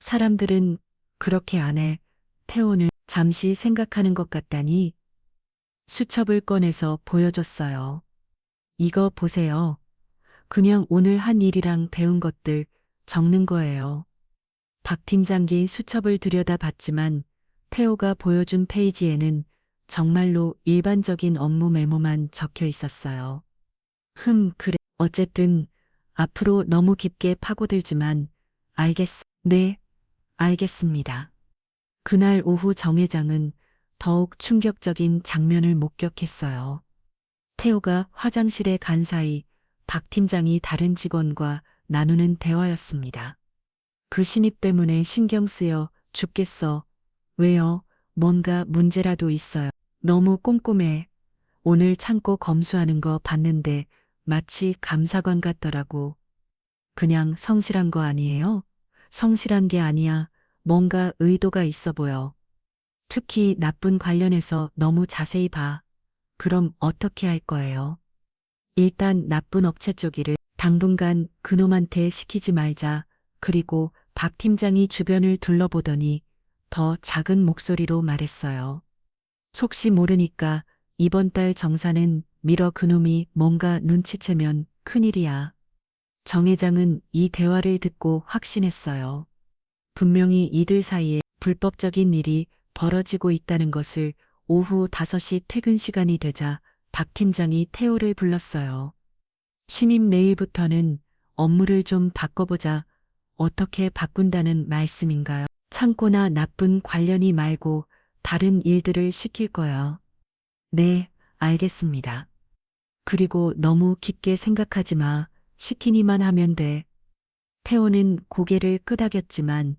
사람들은 그렇게 안 해. 태호는 잠시 생각하는 것 같다니 수첩을 꺼내서 보여줬어요. 이거 보세요. 그냥 오늘 한 일이랑 배운 것들 적는 거예요. 박 팀장이 수첩을 들여다봤지만 태호가 보여준 페이지에는 정말로 일반적인 업무 메모만 적혀 있었어요. 그래. 어쨌든 앞으로 너무 깊게 파고들지만 네, 알겠습니다. 그날 오후 정 회장은 더욱 충격적인 장면을 목격했어요. 태호가 화장실에 간 사이 박 팀장이 다른 직원과 나누는 대화였습니다. 그 신입 때문에 신경 쓰여 죽겠어. 왜요? 뭔가 문제라도 있어요. 너무 꼼꼼해. 오늘 창고 검수하는 거 봤는데 마치 감사관 같더라고. 그냥 성실한 거 아니에요? 성실한 게 아니야. 뭔가 의도가 있어 보여. 특히 나쁜 관련해서 너무 자세히 봐. 그럼 어떻게 할 거예요? 일단 나쁜 업체 쪽일을 당분간 그놈한테 시키지 말자. 그리고 박 팀장이 주변을 둘러보더니 더 작은 목소리로 말했어요. 혹시 모르니까 이번 달 정산은 미뤄 그놈이 뭔가 눈치채면 큰일이야. 정 회장은 이 대화를 듣고 확신했어요. 분명히 이들 사이에 불법적인 일이 벌어지고 있다는 것을 오후 5시 퇴근 시간이 되자 박 팀장이 태호를 불렀어요. 신임 내일부터는 업무를 좀 바꿔보자. 어떻게 바꾼다는 말씀인가요? 창고나 나쁜 관련이 말고 다른 일들을 시킬 거야. 네, 알겠습니다. 그리고 너무 깊게 생각하지 마. 시키니만 하면 돼. 태호는 고개를 끄덕였지만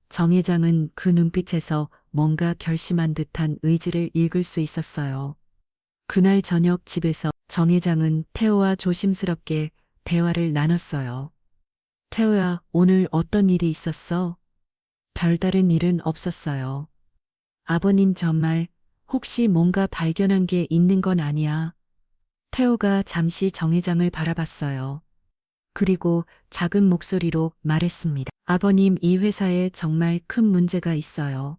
정 회장은 그 눈빛에서 뭔가 결심한 듯한 의지를 읽을 수 있었어요. 그날 저녁 집에서 정 회장은 태호와 조심스럽게 대화를 나눴어요. 태호야, 오늘 어떤 일이 있었어? 별다른 일은 없었어요. 아버님 정말 혹시 뭔가 발견한 게 있는 건 아니야. 태호가 잠시 정 회장을 바라봤어요. 그리고 작은 목소리로 말했습니다. 아버님, 이 회사에 정말 큰 문제가 있어요.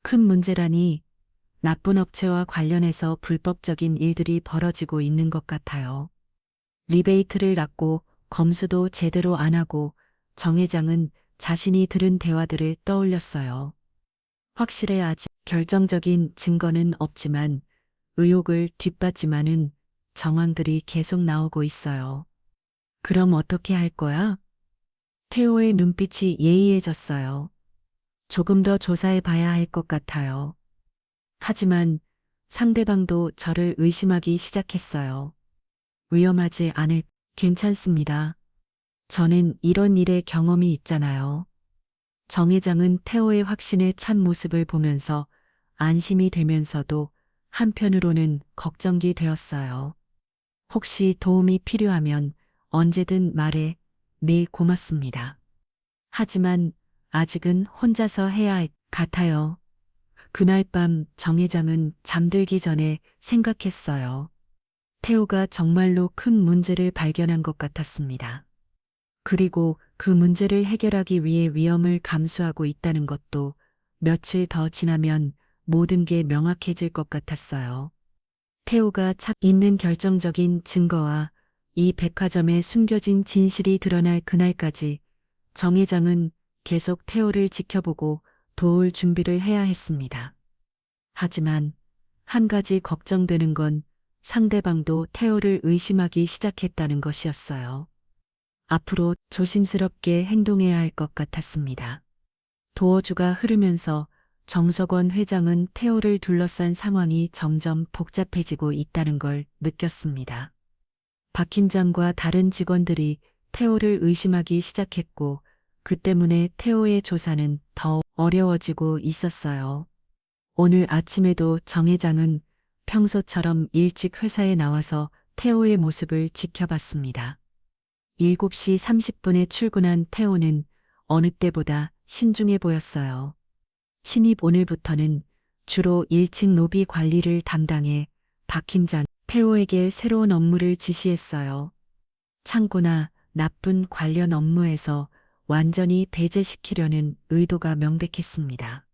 큰 문제라니 나쁜 업체와 관련해서 불법적인 일들이 벌어지고 있는 것 같아요. 리베이트를 낮고 검수도 제대로 안 하고 정 회장은 자신이 들은 대화들을 떠올렸어요. 확실해 아직 결정적인 증거는 없지만 의혹을 뒷받침하는 정황들이 계속 나오고 있어요. 그럼 어떻게 할 거야? 태호의 눈빛이 예의해졌어요. 조금 더 조사해 봐야 할 것 같아요. 하지만 상대방도 저를 의심하기 시작했어요. 위험하지 않을, 괜찮습니다. 저는 이런 일에 경험이 있잖아요. 정 회장은 태호의 확신에 찬 모습을 보면서 안심이 되면서도 한편으로는 걱정이 되었어요. 혹시 도움이 필요하면 언제든 말해. 네, 고맙습니다. 하지만 아직은 혼자서 해야 할 같아요. 그날 밤 정 회장은 잠들기 전에 생각했어요. 태호가 정말로 큰 문제를 발견한 것 같았습니다. 그리고 그 문제를 해결하기 위해 위험을 감수하고 있다는 것도 며칠 더 지나면 모든 게 명확해질 것 같았어요. 태호가 찾고 있는 결정적인 증거와 이 백화점에 숨겨진 진실이 드러날 그날까지 정 회장은 계속 태호를 지켜보고 도울 준비를 해야 했습니다. 하지만 한 가지 걱정되는 건 상대방도 태호를 의심하기 시작했다는 것이었어요. 앞으로 조심스럽게 행동해야 할 것 같았습니다. 도어주가 흐르면서 정석원 회장은 태호를 둘러싼 상황이 점점 복잡해지고 있다는 걸 느꼈습니다. 박 팀장과 다른 직원들이 태호를 의심하기 시작했고 그 때문에 태호의 조사는 더 어려워지고 있었어요. 오늘 아침에도 정 회장은 평소처럼 일찍 회사에 나와서 태호의 모습을 지켜봤습니다. 7시 30분에 출근한 태호는 어느 때보다 신중해 보였어요. 신입 오늘부터는 주로 1층 로비 관리를 담당해 박 팀장 태호에게 새로운 업무를 지시했어요. 창고나 나쁜 관련 업무에서 완전히 배제시키려는 의도가 명백했습니다.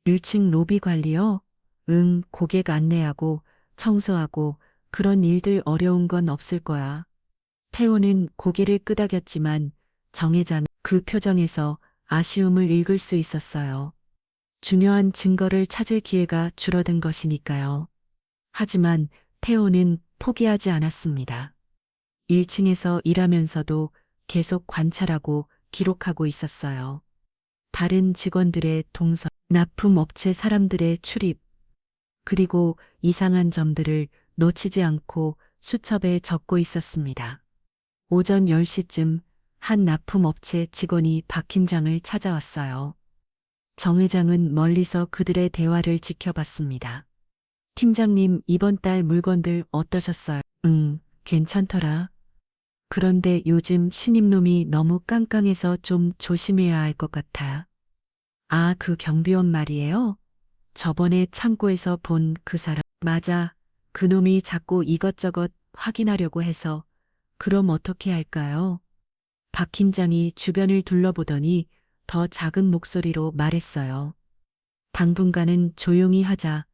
1층 로비 관리요? 응, 고객 안내하고 청소하고 그런 일들 어려운 건 없을 거야. 태호는 고개를 끄덕였지만 정 회장은 그 표정에서 아쉬움을 읽을 수 있었어요. 중요한 증거를 찾을 기회가 줄어든 것이니까요. 하지만 태호는 포기하지 않았습니다. 1층에서 일하면서도 계속 관찰하고 기록하고 있었어요. 다른 직원들의 동선, 납품업체 사람들의 출입, 그리고 이상한 점들을 놓치지 않고 수첩에 적고 있었습니다. 오전 10시쯤 한 납품업체 직원이 박 팀장을 찾아왔어요. 정 회장은 멀리서 그들의 대화를 지켜봤습니다. 팀장님, 이번 달 물건들 어떠셨어요? 응, 괜찮더라. 그런데 요즘 신입놈이 너무 깡깡해서 좀 조심해야 할 것 같아. 아, 그 경비원 말이에요? 저번에 창고에서 본 그 사람. 맞아. 그놈이 자꾸 이것저것 확인하려고 해서. 그럼 어떻게 할까요? 박 팀장이 주변을 둘러보더니 더 작은 목소리로 말했어요. 당분간은 조용히 하자.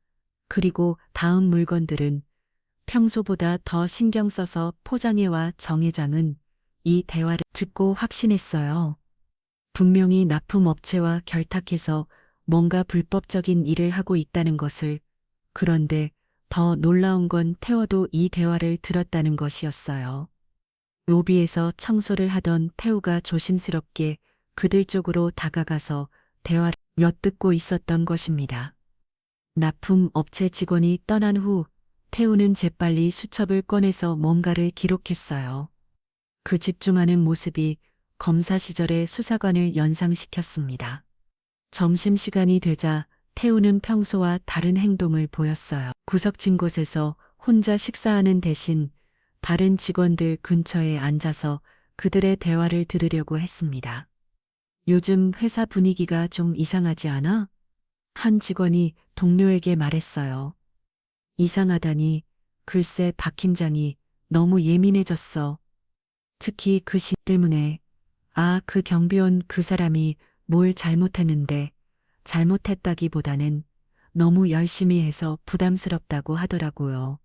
그리고 다음 물건들은 평소보다 더 신경 써서 포장해와. 정 회장은 이 대화를 듣고 확신했어요. 분명히 납품업체와 결탁해서 뭔가 불법적인 일을 하고 있다는 것을. 그런데 더 놀라운 건 태호도 이 대화를 들었다는 것이었어요. 로비에서 청소를 하던 태우가 조심스럽게 그들 쪽으로 다가가서 대화를 엿듣고 있었던 것입니다. 납품 업체 직원이 떠난 후 태우는 재빨리 수첩을 꺼내서 뭔가를 기록했어요. 그 집중하는 모습이 검사 시절의 수사관을 연상시켰습니다. 점심시간이 되자 태우는 평소와 다른 행동을 보였어요. 구석진 곳에서 혼자 식사하는 대신 다른 직원들 근처에 앉아서 그들의 대화를 들으려고 했습니다. 요즘 회사 분위기가 좀 이상하지 않아? 한 직원이 동료에게 말했어요. 이상하다니, 글쎄 박 팀장이 너무 예민해졌어. 특히 그 시 때문에. 아, 그 경비원 그 사람이 뭘 잘못했는데, 잘못했다기보다는 너무 열심히 해서 부담스럽다고 하더라고요.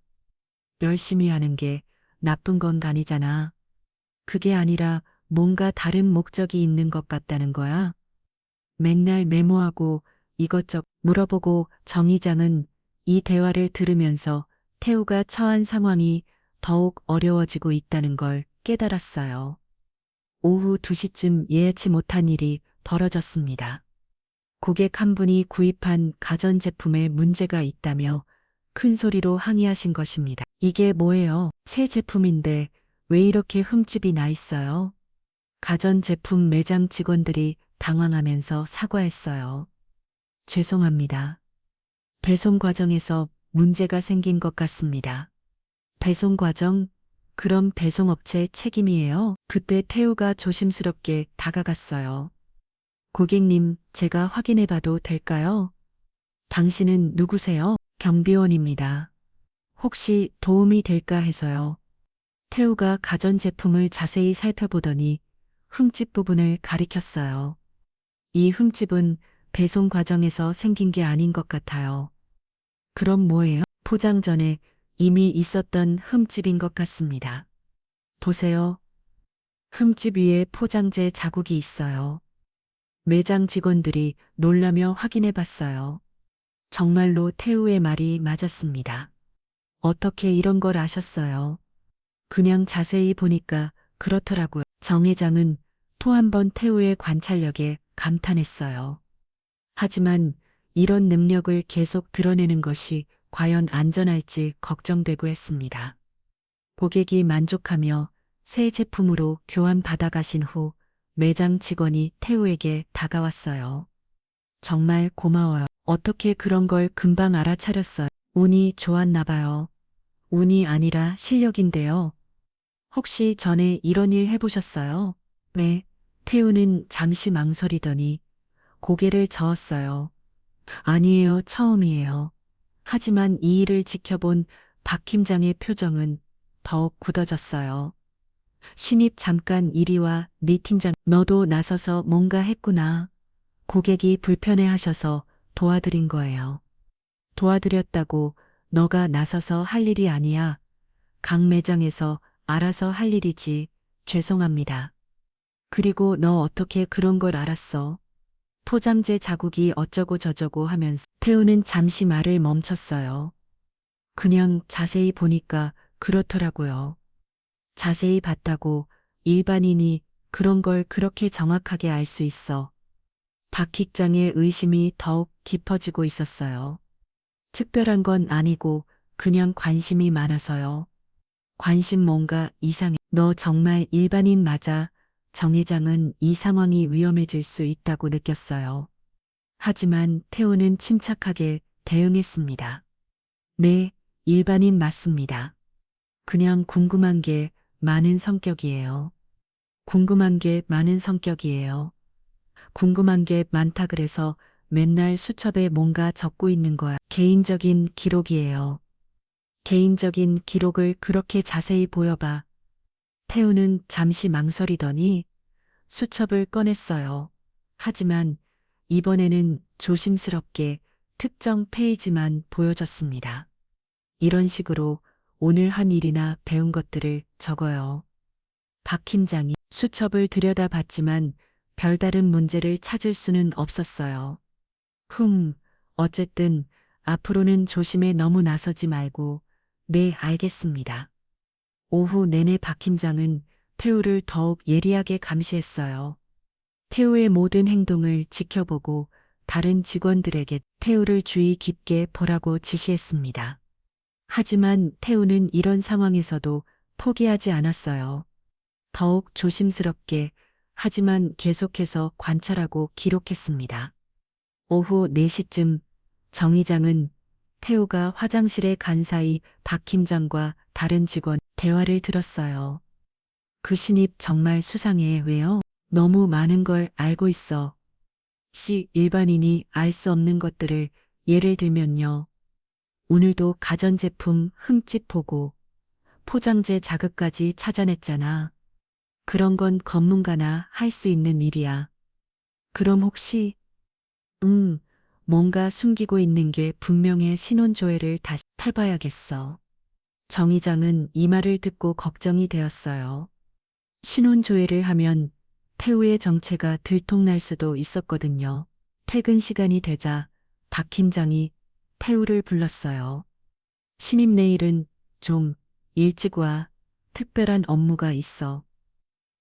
열심히 하는 게 나쁜 건 아니잖아. 그게 아니라 뭔가 다른 목적이 있는 것 같다는 거야. 맨날 메모하고 이것저것 물어보고. 정 의장은 이 대화를 들으면서 태우가 처한 상황이 더욱 어려워지고 있다는 걸 깨달았어요. 오후 2시쯤 예치 못한 일이 벌어졌습니다. 고객 한 분이 구입한 가전제품에 문제가 있다며 큰 소리로 항의하신 것입니다. 이게 뭐예요? 새 제품인데 왜 이렇게 흠집이 나 있어요? 가전제품 매장 직원들이 당황하면서 사과했어요. 죄송합니다. 배송 과정에서 문제가 생긴 것 같습니다. 배송 과정? 그럼 배송업체 책임이에요? 그때 태우가 조심스럽게 다가갔어요. 고객님, 제가 확인해 봐도 될까요? 당신은 누구세요? 경비원입니다. 혹시 도움이 될까 해서요. 태우가 가전제품을 자세히 살펴보더니 흠집 부분을 가리켰어요. 이 흠집은 배송 과정에서 생긴 게 아닌 것 같아요. 그럼 뭐예요? 포장 전에 이미 있었던 흠집인 것 같습니다. 보세요. 흠집 위에 포장재 자국이 있어요. 매장 직원들이 놀라며 확인해 봤어요. 정말로 태우의 말이 맞았습니다. 어떻게 이런 걸 아셨어요? 그냥 자세히 보니까 그렇더라고요. 정 회장은 또 한 번 태우의 관찰력에 감탄했어요. 하지만 이런 능력을 계속 드러내는 것이 과연 안전할지 걱정되고 했습니다. 고객이 만족하며 새 제품으로 교환 받아가신 후 매장 직원이 태우에게 다가왔어요. 정말 고마워요. 어떻게 그런 걸 금방 알아차렸어요? 운이 좋았나 봐요. 운이 아니라 실력인데요. 혹시 전에 이런 일 해보셨어요? 네. 태우는 잠시 망설이더니 고개를 저었어요. 아니에요, 처음이에요. 하지만 이 일을 지켜본 박 팀장의 표정은 더욱 굳어졌어요. 신입 잠깐 이리 와, 네 팀장, 너도 나서서 뭔가 했구나. 고객이 불편해하셔서 도와드린 거예요. 도와드렸다고 너가 나서서 할 일이 아니야. 각 매장에서 알아서 할 일이지. 죄송합니다. 그리고 너 어떻게 그런 걸 알았어? 포장재 자국이 어쩌고 저쩌고 하면서 태우는 잠시 말을 멈췄어요. 그냥 자세히 보니까 그렇더라고요. 자세히 봤다고 일반인이 그런 걸 그렇게 정확하게 알 수 있어. 박 직장의 의심이 더욱 깊어지고 있었어요. 특별한 건 아니고 그냥 관심이 많아서요. 관심 뭔가 이상해. 너 정말 일반인 맞아. 정 회장은 이 상황이 위험해질 수 있다고 느꼈어요. 하지만 태우는 침착하게 대응했습니다. 네, 일반인 맞습니다. 그냥 궁금한 게 많은 성격이에요. 궁금한 게 많은 성격이에요. 궁금한 게 많다 그래서 맨날 수첩에 뭔가 적고 있는 거야. 개인적인 기록이에요. 개인적인 기록을 그렇게 자세히 보여봐. 태우는 잠시 망설이더니 수첩을 꺼냈어요. 하지만 이번에는 조심스럽게 특정 페이지만 보여줬습니다. 이런 식으로 오늘 한 일이나 배운 것들을 적어요. 박 팀장이 수첩을 들여다봤지만 별다른 문제를 찾을 수는 없었어요. 어쨌든 앞으로는 조심해 너무 나서지 말고. 네, 알겠습니다. 오후 내내 박 팀장은 태우를 더욱 예리하게 감시했어요. 태우의 모든 행동을 지켜보고 다른 직원들에게 태우를 주의 깊게 보라고 지시했습니다. 하지만 태우는 이런 상황에서도 포기하지 않았어요. 더욱 조심스럽게 하지만 계속해서 관찰하고 기록했습니다. 오후 4시쯤 정 의장은 태우가 화장실에 간 사이 박 팀장과 다른 직원 대화를 들었어요. 그 신입 정말 수상해. 왜요? 너무 많은 걸 알고 있어. 일반인이 알 수 없는 것들을 예를 들면요. 오늘도 가전제품 흠집 보고 포장재 자극까지 찾아냈잖아. 그런 건 전문가나 할 수 있는 일이야. 그럼 혹시 뭔가 숨기고 있는 게 분명해. 신원조회를 다시 해봐야겠어. 정 의장은 이 말을 듣고 걱정이 되었어요. 신원조회를 하면 태우의 정체가 들통날 수도 있었거든요. 퇴근 시간이 되자 박 팀장이 태우를 불렀어요. 신입 내일은 좀 일찍 와. 특별한 업무가 있어.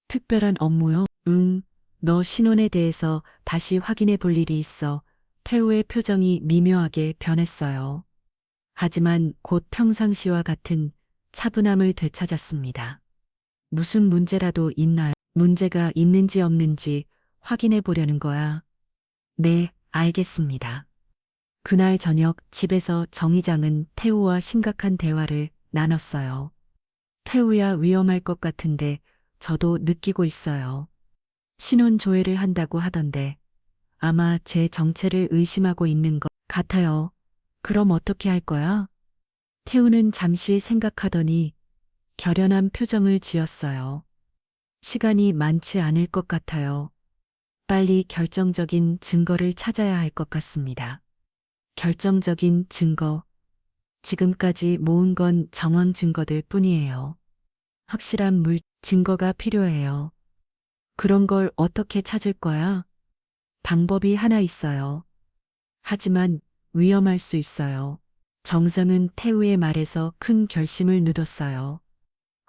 특별한 업무요? 응. 너 신원에 대해서 다시 확인해 볼 일이 있어. 태우의 표정이 미묘하게 변했어요. 하지만 곧 평상시와 같은 차분함을 되찾았습니다. 무슨 문제라도 있나요? 문제가 있는지 없는지 확인해 보려는 거야. 네, 알겠습니다. 그날 저녁 집에서 정 의장은 태우와 심각한 대화를 나눴어요. 태우야, 위험할 것 같은데 저도 느끼고 있어요. 신원 조회를 한다고 하던데 아마 제 정체를 의심하고 있는 것 같아요. 그럼 어떻게 할 거야? 태우는 잠시 생각하더니 결연한 표정을 지었어요. 시간이 많지 않을 것 같아요. 빨리 결정적인 증거를 찾아야 할 것 같습니다. 결정적인 증거. 지금까지 모은 건 정황 증거들 뿐이에요. 확실한 증거가 필요해요. 그런 걸 어떻게 찾을 거야? 방법이 하나 있어요. 하지만 위험할 수 있어요. 정성은 태우의 말에서 큰 결심을 늦었어요.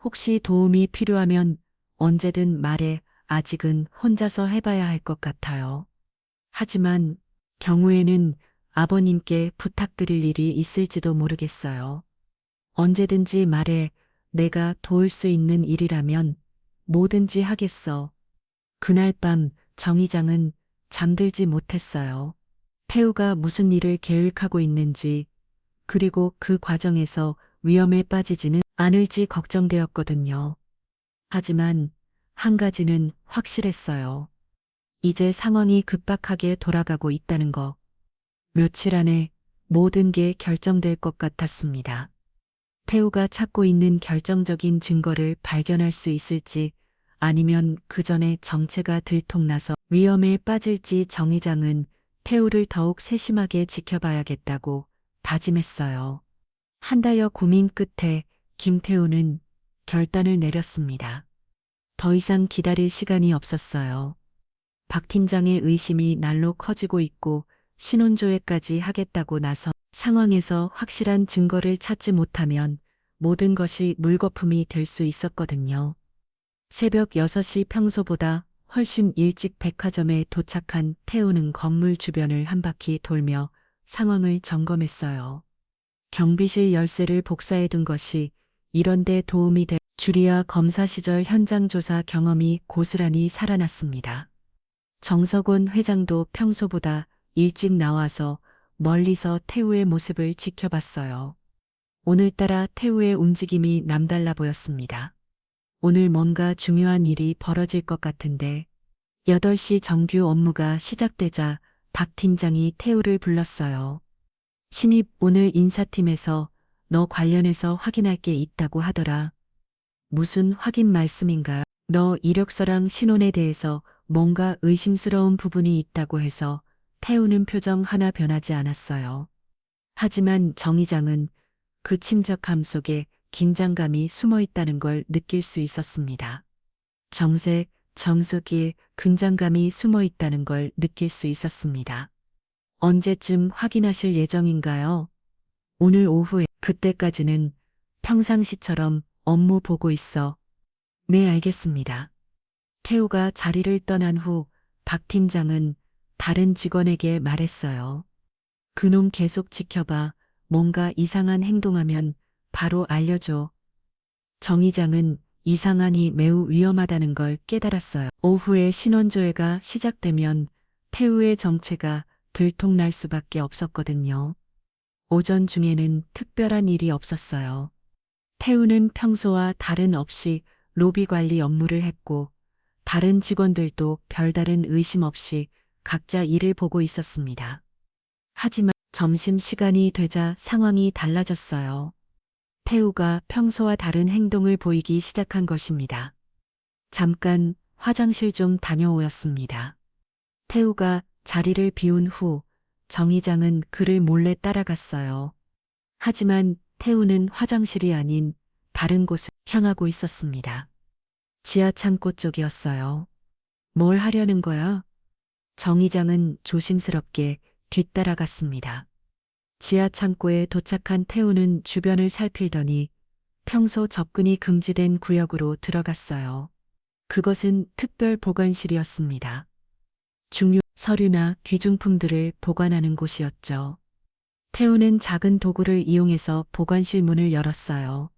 혹시 도움이 필요하면 언제든 말해. 아직은 혼자서 해봐야 할 것 같아요. 하지만 경우에는 아버님께 부탁드릴 일이 있을지도 모르겠어요. 언제든지 말해. 내가 도울 수 있는 일이라면 뭐든지 하겠어. 그날 밤 정의장은 잠들지 못했어요. 태우가 무슨 일을 계획하고 있는지, 그리고 그 과정에서 위험에 빠지지는 않을지 걱정되었거든요. 하지만 한 가지는 확실했어요. 이제 상황이 급박하게 돌아가고 있다는 거. 며칠 안에 모든 게 결정될 것 같았습니다. 태우가 찾고 있는 결정적인 증거를 발견할 수 있을지, 아니면 그 전에 정체가 들통나서 위험에 빠질지. 정의장은 태우를 더욱 세심하게 지켜봐야겠다고 다짐했어요. 한 달여 고민 끝에 김태우는 결단을 내렸습니다. 더 이상 기다릴 시간이 없었어요. 박 팀장의 의심이 날로 커지고 있고 신원조회까지 하겠다고 나서 상황에서 확실한 증거를 찾지 못하면 모든 것이 물거품이 될 수 있었거든요. 새벽 6시 평소보다 훨씬 일찍 백화점에 도착한 태우는 건물 주변을 한 바퀴 돌며 상황을 점검했어요. 경비실 열쇠를 복사해둔 것이 이런데 도움이 될 줄이야 검사 시절 현장 조사 경험이 고스란히 살아났습니다. 정석원 회장도 평소보다 일찍 나와서 멀리서 태우의 모습을 지켜봤어요. 오늘따라 태우의 움직임이 남달라 보였습니다. 오늘 뭔가 중요한 일이 벌어질 것 같은데. 8시 정규 업무가 시작되자 박 팀장이 태우를 불렀어요. 신입, 오늘 인사팀에서 너 관련해서 확인할 게 있다고 하더라. 무슨 확인 말씀인가? 너 이력서랑 신원에 대해서 뭔가 의심스러운 부분이 있다고 해서. 태우는 표정 하나 변하지 않았어요. 하지만 정 의장은 그 침적함 속에 긴장감이 숨어 있다는 걸 느낄 수 있었습니다. 정색, 정숙일, 긴장감이 숨어 있다는 걸 느낄 수 있었습니다. 언제쯤 확인하실 예정인가요? 오늘 오후에. 그때까지는 평상시처럼 업무 보고 있어. 네, 알겠습니다. 태우가 자리를 떠난 후 박 팀장은 다른 직원에게 말했어요. 그놈 계속 지켜봐. 뭔가 이상한 행동하면 바로 알려줘. 정 의장은 이상하니 매우 위험하다는 걸 깨달았어요. 오후에 신원조회가 시작되면 태우의 정체가 들통날 수밖에 없었거든요. 오전 중에는 특별한 일이 없었어요. 태우는 평소와 다른 없이 로비 관리 업무를 했고 다른 직원들도 별다른 의심 없이 각자 일을 보고 있었습니다. 하지만 점심시간이 되자 상황이 달라졌어요. 태우가 평소와 다른 행동을 보이기 시작한 것입니다. 잠깐 화장실 좀 다녀오였습니다. 태우가 자리를 비운 후 정 의장은 그를 몰래 따라갔어요. 하지만 태우는 화장실이 아닌 다른 곳을 향하고 있었습니다. 지하 창고 쪽이었어요. 뭘 하려는 거야? 정 의장은 조심스럽게 뒤따라갔습니다. 지하 창고에 도착한 태우는 주변을 살피더니 평소 접근이 금지된 구역으로 들어갔어요. 그것은 특별 보관실이었습니다. 중요 서류나 귀중품들을 보관하는 곳이었죠. 태우는 작은 도구를 이용해서 보관실 문을 열었어요.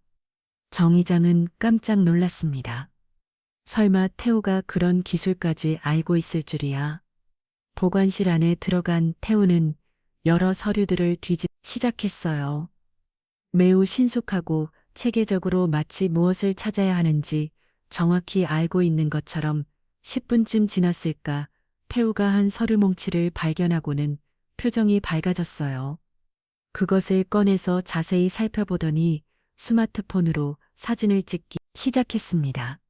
정 의장은 깜짝 놀랐습니다. 설마 태우가 그런 기술까지 알고 있을 줄이야. 보관실 안에 들어간 태우는 여러 서류들을 시작했어요. 매우 신속하고 체계적으로 마치 무엇을 찾아야 하는지 정확히 알고 있는 것처럼 10분쯤 지났을까 태우가 한 서류 뭉치를 발견하고는 표정이 밝아졌어요. 그것을 꺼내서 자세히 살펴보더니 스마트폰으로 사진을 찍기 시작했습니다.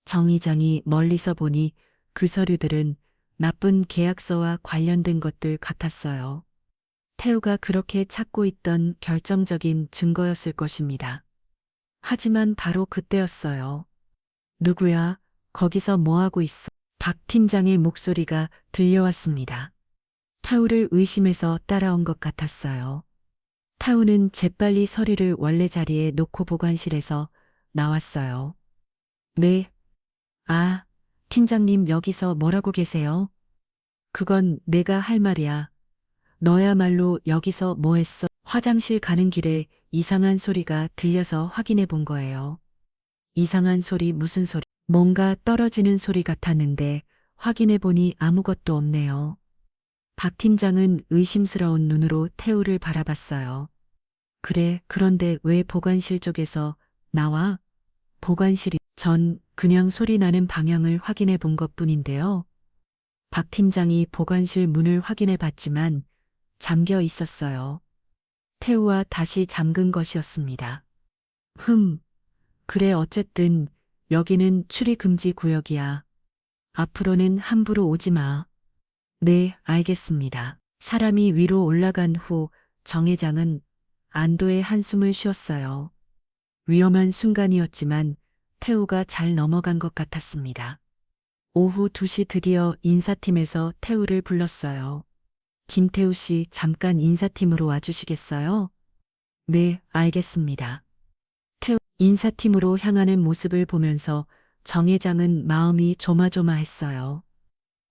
정 이장이 멀리서 보니 그 서류들은 나쁜 계약서와 관련된 것들 같았어요. 태우가 그렇게 찾고 있던 결정적인 증거였을 것입니다. 하지만 바로 그때였어요. 누구야? 거기서 뭐하고 있어? 박 팀장의 목소리가 들려왔습니다. 타우를 의심해서 따라온 것 같았어요. 타우는 재빨리 서류를 원래 자리에 놓고 보관실에서 나왔어요. 네. 아, 팀장님 여기서 뭐라고 계세요? 그건 내가 할 말이야. 너야말로 여기서 뭐 했어? 화장실 가는 길에 이상한 소리가 들려서 확인해 본 거예요. 이상한 소리 무슨 소리? 뭔가 떨어지는 소리 같았는데 확인해 보니 아무것도 없네요. 박 팀장은 의심스러운 눈으로 태우를 바라봤어요. 그래, 그런데 왜 보관실 쪽에서 나와? 보관실이 전 그냥 소리 나는 방향을 확인해 본 것뿐인데요. 박 팀장이 보관실 문을 확인해 봤지만 잠겨 있었어요. 태우와 다시 잠근 것이었습니다. 그래 어쨌든 여기는 출입금지 구역이야. 앞으로는 함부로 오지 마. 네, 알겠습니다. 사람이 위로 올라간 후 정 회장은 안도의 한숨을 쉬었어요. 위험한 순간이었지만 태우가 잘 넘어간 것 같았습니다. 오후 2시 드디어 인사팀에서 태우를 불렀어요. 김태우 씨 잠깐 인사팀으로 와주시겠어요? 네, 알겠습니다. 태우 인사팀으로 향하는 모습을 보면서 정 회장은 마음이 조마조마했어요.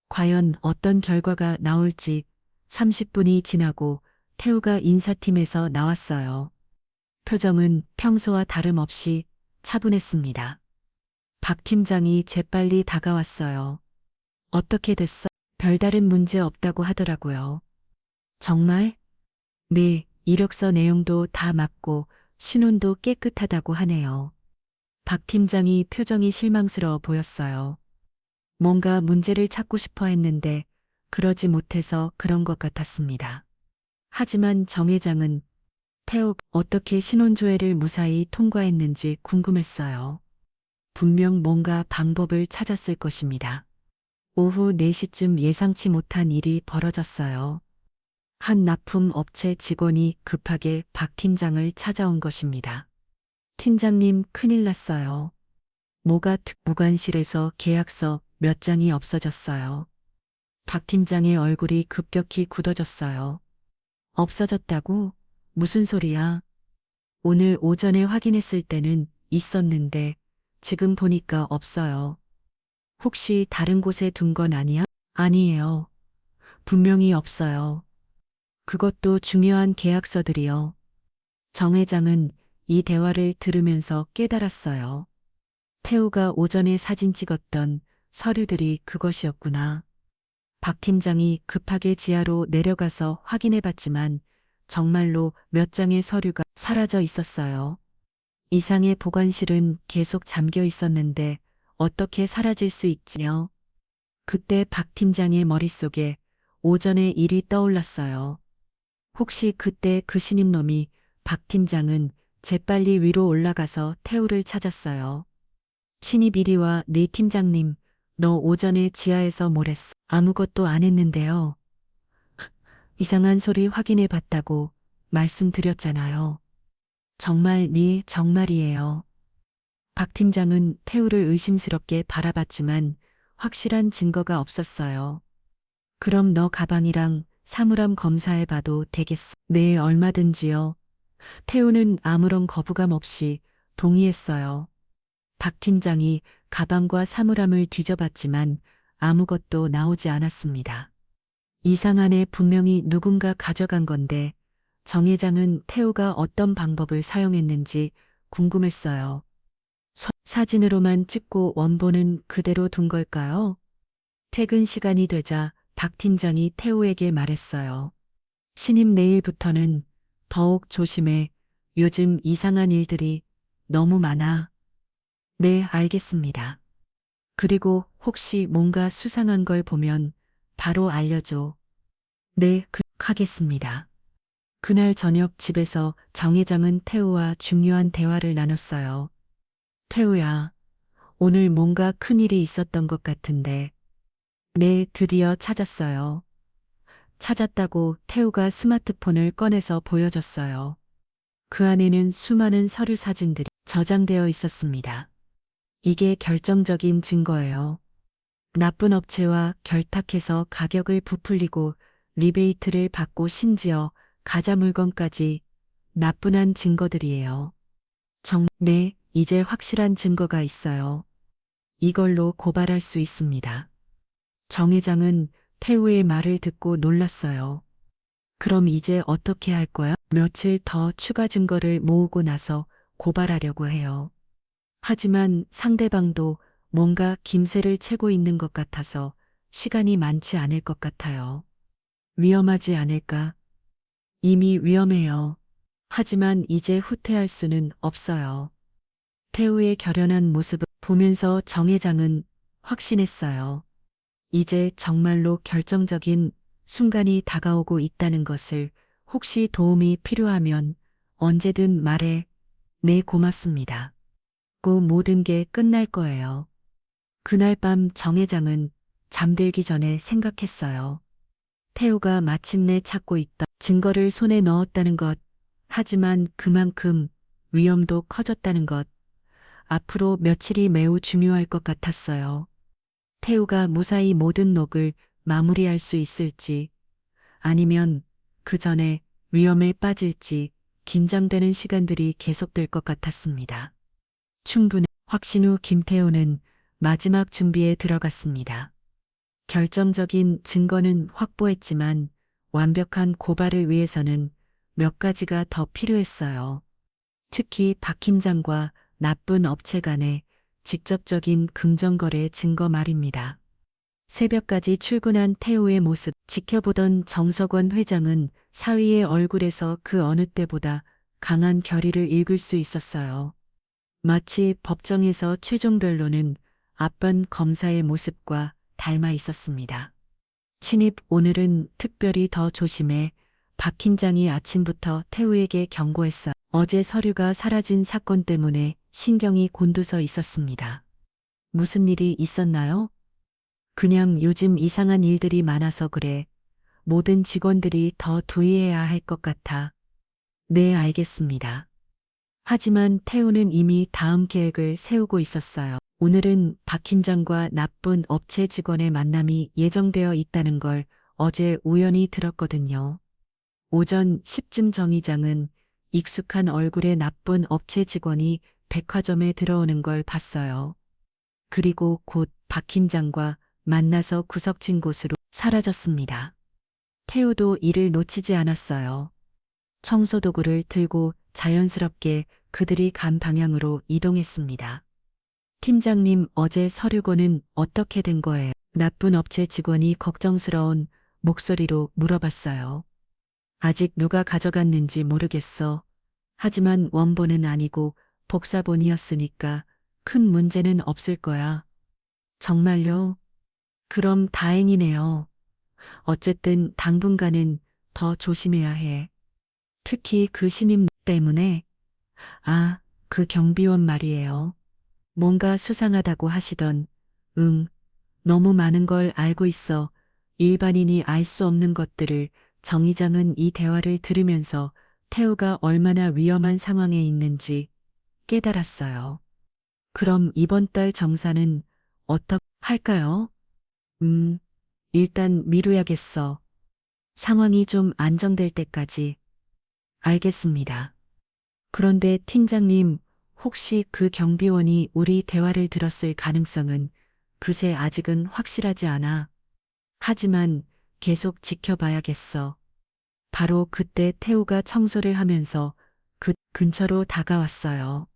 과연 어떤 결과가 나올지 30분이 지나고 태우가 인사팀에서 나왔어요. 표정은 평소와 다름없이 차분했습니다. 박 팀장이 재빨리 다가왔어요. 어떻게 됐어? 별다른 문제 없다고 하더라고요. 정말? 네, 이력서 내용도 다 맞고 신원도 깨끗하다고 하네요. 박 팀장이 표정이 실망스러워 보였어요. 뭔가 문제를 찾고 싶어 했는데 그러지 못해서 그런 것 같았습니다. 하지만 정 회장은 태욱 어떻게 신혼조회를 무사히 통과했는지 궁금했어요. 분명 뭔가 방법을 찾았을 것입니다. 오후 4시쯤 예상치 못한 일이 벌어졌어요. 한 납품 업체 직원이 급하게 박 팀장을 찾아온 것입니다. 팀장님 큰일 났어요. 뭐가 무관실에서 계약서 몇 장이 없어졌어요. 박 팀장의 얼굴이 급격히 굳어졌어요. 없어졌다고? 무슨 소리야? 오늘 오전에 확인했을 때는 있었는데 지금 보니까 없어요. 혹시 다른 곳에 둔 건 아니야? 아니에요. 분명히 없어요. 그것도 중요한 계약서들이요. 정 회장은 이 대화를 들으면서 깨달았어요. 태우가 오전에 사진 찍었던 서류들이 그것이었구나. 박 팀장이 급하게 지하로 내려가서 확인해 봤지만 정말로 몇 장의 서류가 사라져 있었어요. 이상의 보관실은 계속 잠겨 있었는데 어떻게 사라질 수 있지요? 그때 박 팀장의 머릿속에 오전의 일이 떠올랐어요. 혹시 그때 그 신임놈이 박 팀장은 재빨리 위로 올라가서 태우를 찾았어요. 신입 1위와 네 팀장님, 너 오전에 지하에서 뭘 했어? 아무것도 안 했는데요. 이상한 소리 확인해 봤다고 말씀드렸잖아요. 정말 네 정말이에요. 박 팀장은 태우를 의심스럽게 바라봤지만 확실한 증거가 없었어요. 그럼 너 가방이랑 사물함 검사해 봐도 되겠어? 네, 얼마든지요. 태우는 아무런 거부감 없이 동의했어요. 박 팀장이 가방과 사물함을 뒤져봤지만 아무것도 나오지 않았습니다. 이상하네 분명히 누군가 가져간 건데 정 회장은 태우가 어떤 방법을 사용했는지 궁금했어요. 사진으로만 찍고 원본은 그대로 둔 걸까요? 퇴근 시간이 되자 박 팀장이 태우에게 말했어요. 신입 내일부터는 더욱 조심해. 요즘 이상한 일들이 너무 많아. 네, 알겠습니다. 그리고 혹시 뭔가 수상한 걸 보면 바로 알려줘. 네, 하겠습니다. 그날 저녁 집에서 정 회장은 태우와 중요한 대화를 나눴어요. 태우야, 오늘 뭔가 큰일이 있었던 것 같은데. 네, 드디어 찾았어요. 찾았다고 태우가 스마트폰을 꺼내서 보여줬어요. 그 안에는 수많은 서류 사진들이 저장되어 있었습니다. 이게 결정적인 증거예요. 나쁜 업체와 결탁해서 가격을 부풀리고 리베이트를 받고 심지어 가짜 물건까지 나뿐한 증거들이에요. 네, 이제 확실한 증거가 있어요. 이걸로 고발할 수 있습니다. 정 회장은 태우의 말을 듣고 놀랐어요. 그럼 이제 어떻게 할 거야? 며칠 더 추가 증거를 모으고 나서 고발하려고 해요. 하지만 상대방도 뭔가 김새를 채고 있는 것 같아서 시간이 많지 않을 것 같아요. 위험하지 않을까? 이미 위험해요. 하지만 이제 후퇴할 수는 없어요. 태우의 결연한 모습을 보면서 정 회장은 확신했어요. 이제 정말로 결정적인 순간이 다가오고 있다는 것을. 혹시 도움이 필요하면 언제든 말해. 네, 고맙습니다. 그 모든 게 끝날 거예요. 그날 밤 정 회장은 잠들기 전에 생각했어요. 태우가 마침내 찾고 있다. 증거를 손에 넣었다는 것. 하지만 그만큼 위험도 커졌다는 것. 앞으로 며칠이 매우 중요할 것 같았어요. 태우가 무사히 모든 녹을 마무리할 수 있을지, 아니면 그 전에 위험에 빠질지 긴장되는 시간들이 계속될 것 같았습니다. 충분히 확신 후 김태우는 마지막 준비에 들어갔습니다. 결정적인 증거는 확보했지만 완벽한 고발을 위해서는 몇 가지가 더 필요했어요. 특히 박 팀장과 나쁜 업체 간의 직접적인 금전거래 증거 말입니다. 새벽까지 출근한 태우의 모습 지켜보던 정석원 회장은 사위의 얼굴에서 그 어느 때보다 강한 결의를 읽을 수 있었어요. 마치 법정에서 최종 변론은 앞번 검사의 모습과 닮아 있었습니다. 신입 오늘은 특별히 더 조심해. 박 팀장이 아침부터 태우에게 경고했어. 어제 서류가 사라진 사건 때문에 신경이 곤두서 있었습니다. 무슨 일이 있었나요? 그냥 요즘 이상한 일들이 많아서 그래. 모든 직원들이 더 주의해야 할 것 같아. 네, 알겠습니다. 하지만 태우는 이미 다음 계획을 세우고 있었어요. 오늘은 박 팀장과 나쁜 업체 직원의 만남이 예정되어 있다는 걸 어제 우연히 들었거든요. 오전 10쯤 정 의장은 익숙한 얼굴의 나쁜 업체 직원이 백화점에 들어오는 걸 봤어요. 그리고 곧 박 팀장과 만나서 구석진 곳으로 사라졌습니다. 태우도 이를 놓치지 않았어요. 청소도구를 들고 자연스럽게 그들이 간 방향으로 이동했습니다. 팀장님, 어제 서류고는 어떻게 된 거예요? 나쁜 업체 직원이 걱정스러운 목소리로 물어봤어요. 아직 누가 가져갔는지 모르겠어. 하지만 원본은 아니고 복사본이었으니까 큰 문제는 없을 거야. 정말요? 그럼 다행이네요. 어쨌든 당분간은 더 조심해야 해. 특히 그 신임 때문에. 아, 그 경비원 말이에요. 뭔가 수상하다고 하시던. 응, 너무 많은 걸 알고 있어. 일반인이 알 수 없는 것들을. 정 의장은 이 대화를 들으면서 태우가 얼마나 위험한 상황에 있는지 깨달았어요. 그럼 이번 달 정산은 어떻게 할까요? 음, 일단 미루야겠어. 상황이 좀 안정될 때까지. 알겠습니다. 그런데 팀장님, 혹시 그 경비원이 우리 대화를 들었을 가능성은 그새 아직은 확실하지 않아. 하지만 계속 지켜봐야겠어. 바로 그때 태우가 청소를 하면서 그 근처로 다가왔어요.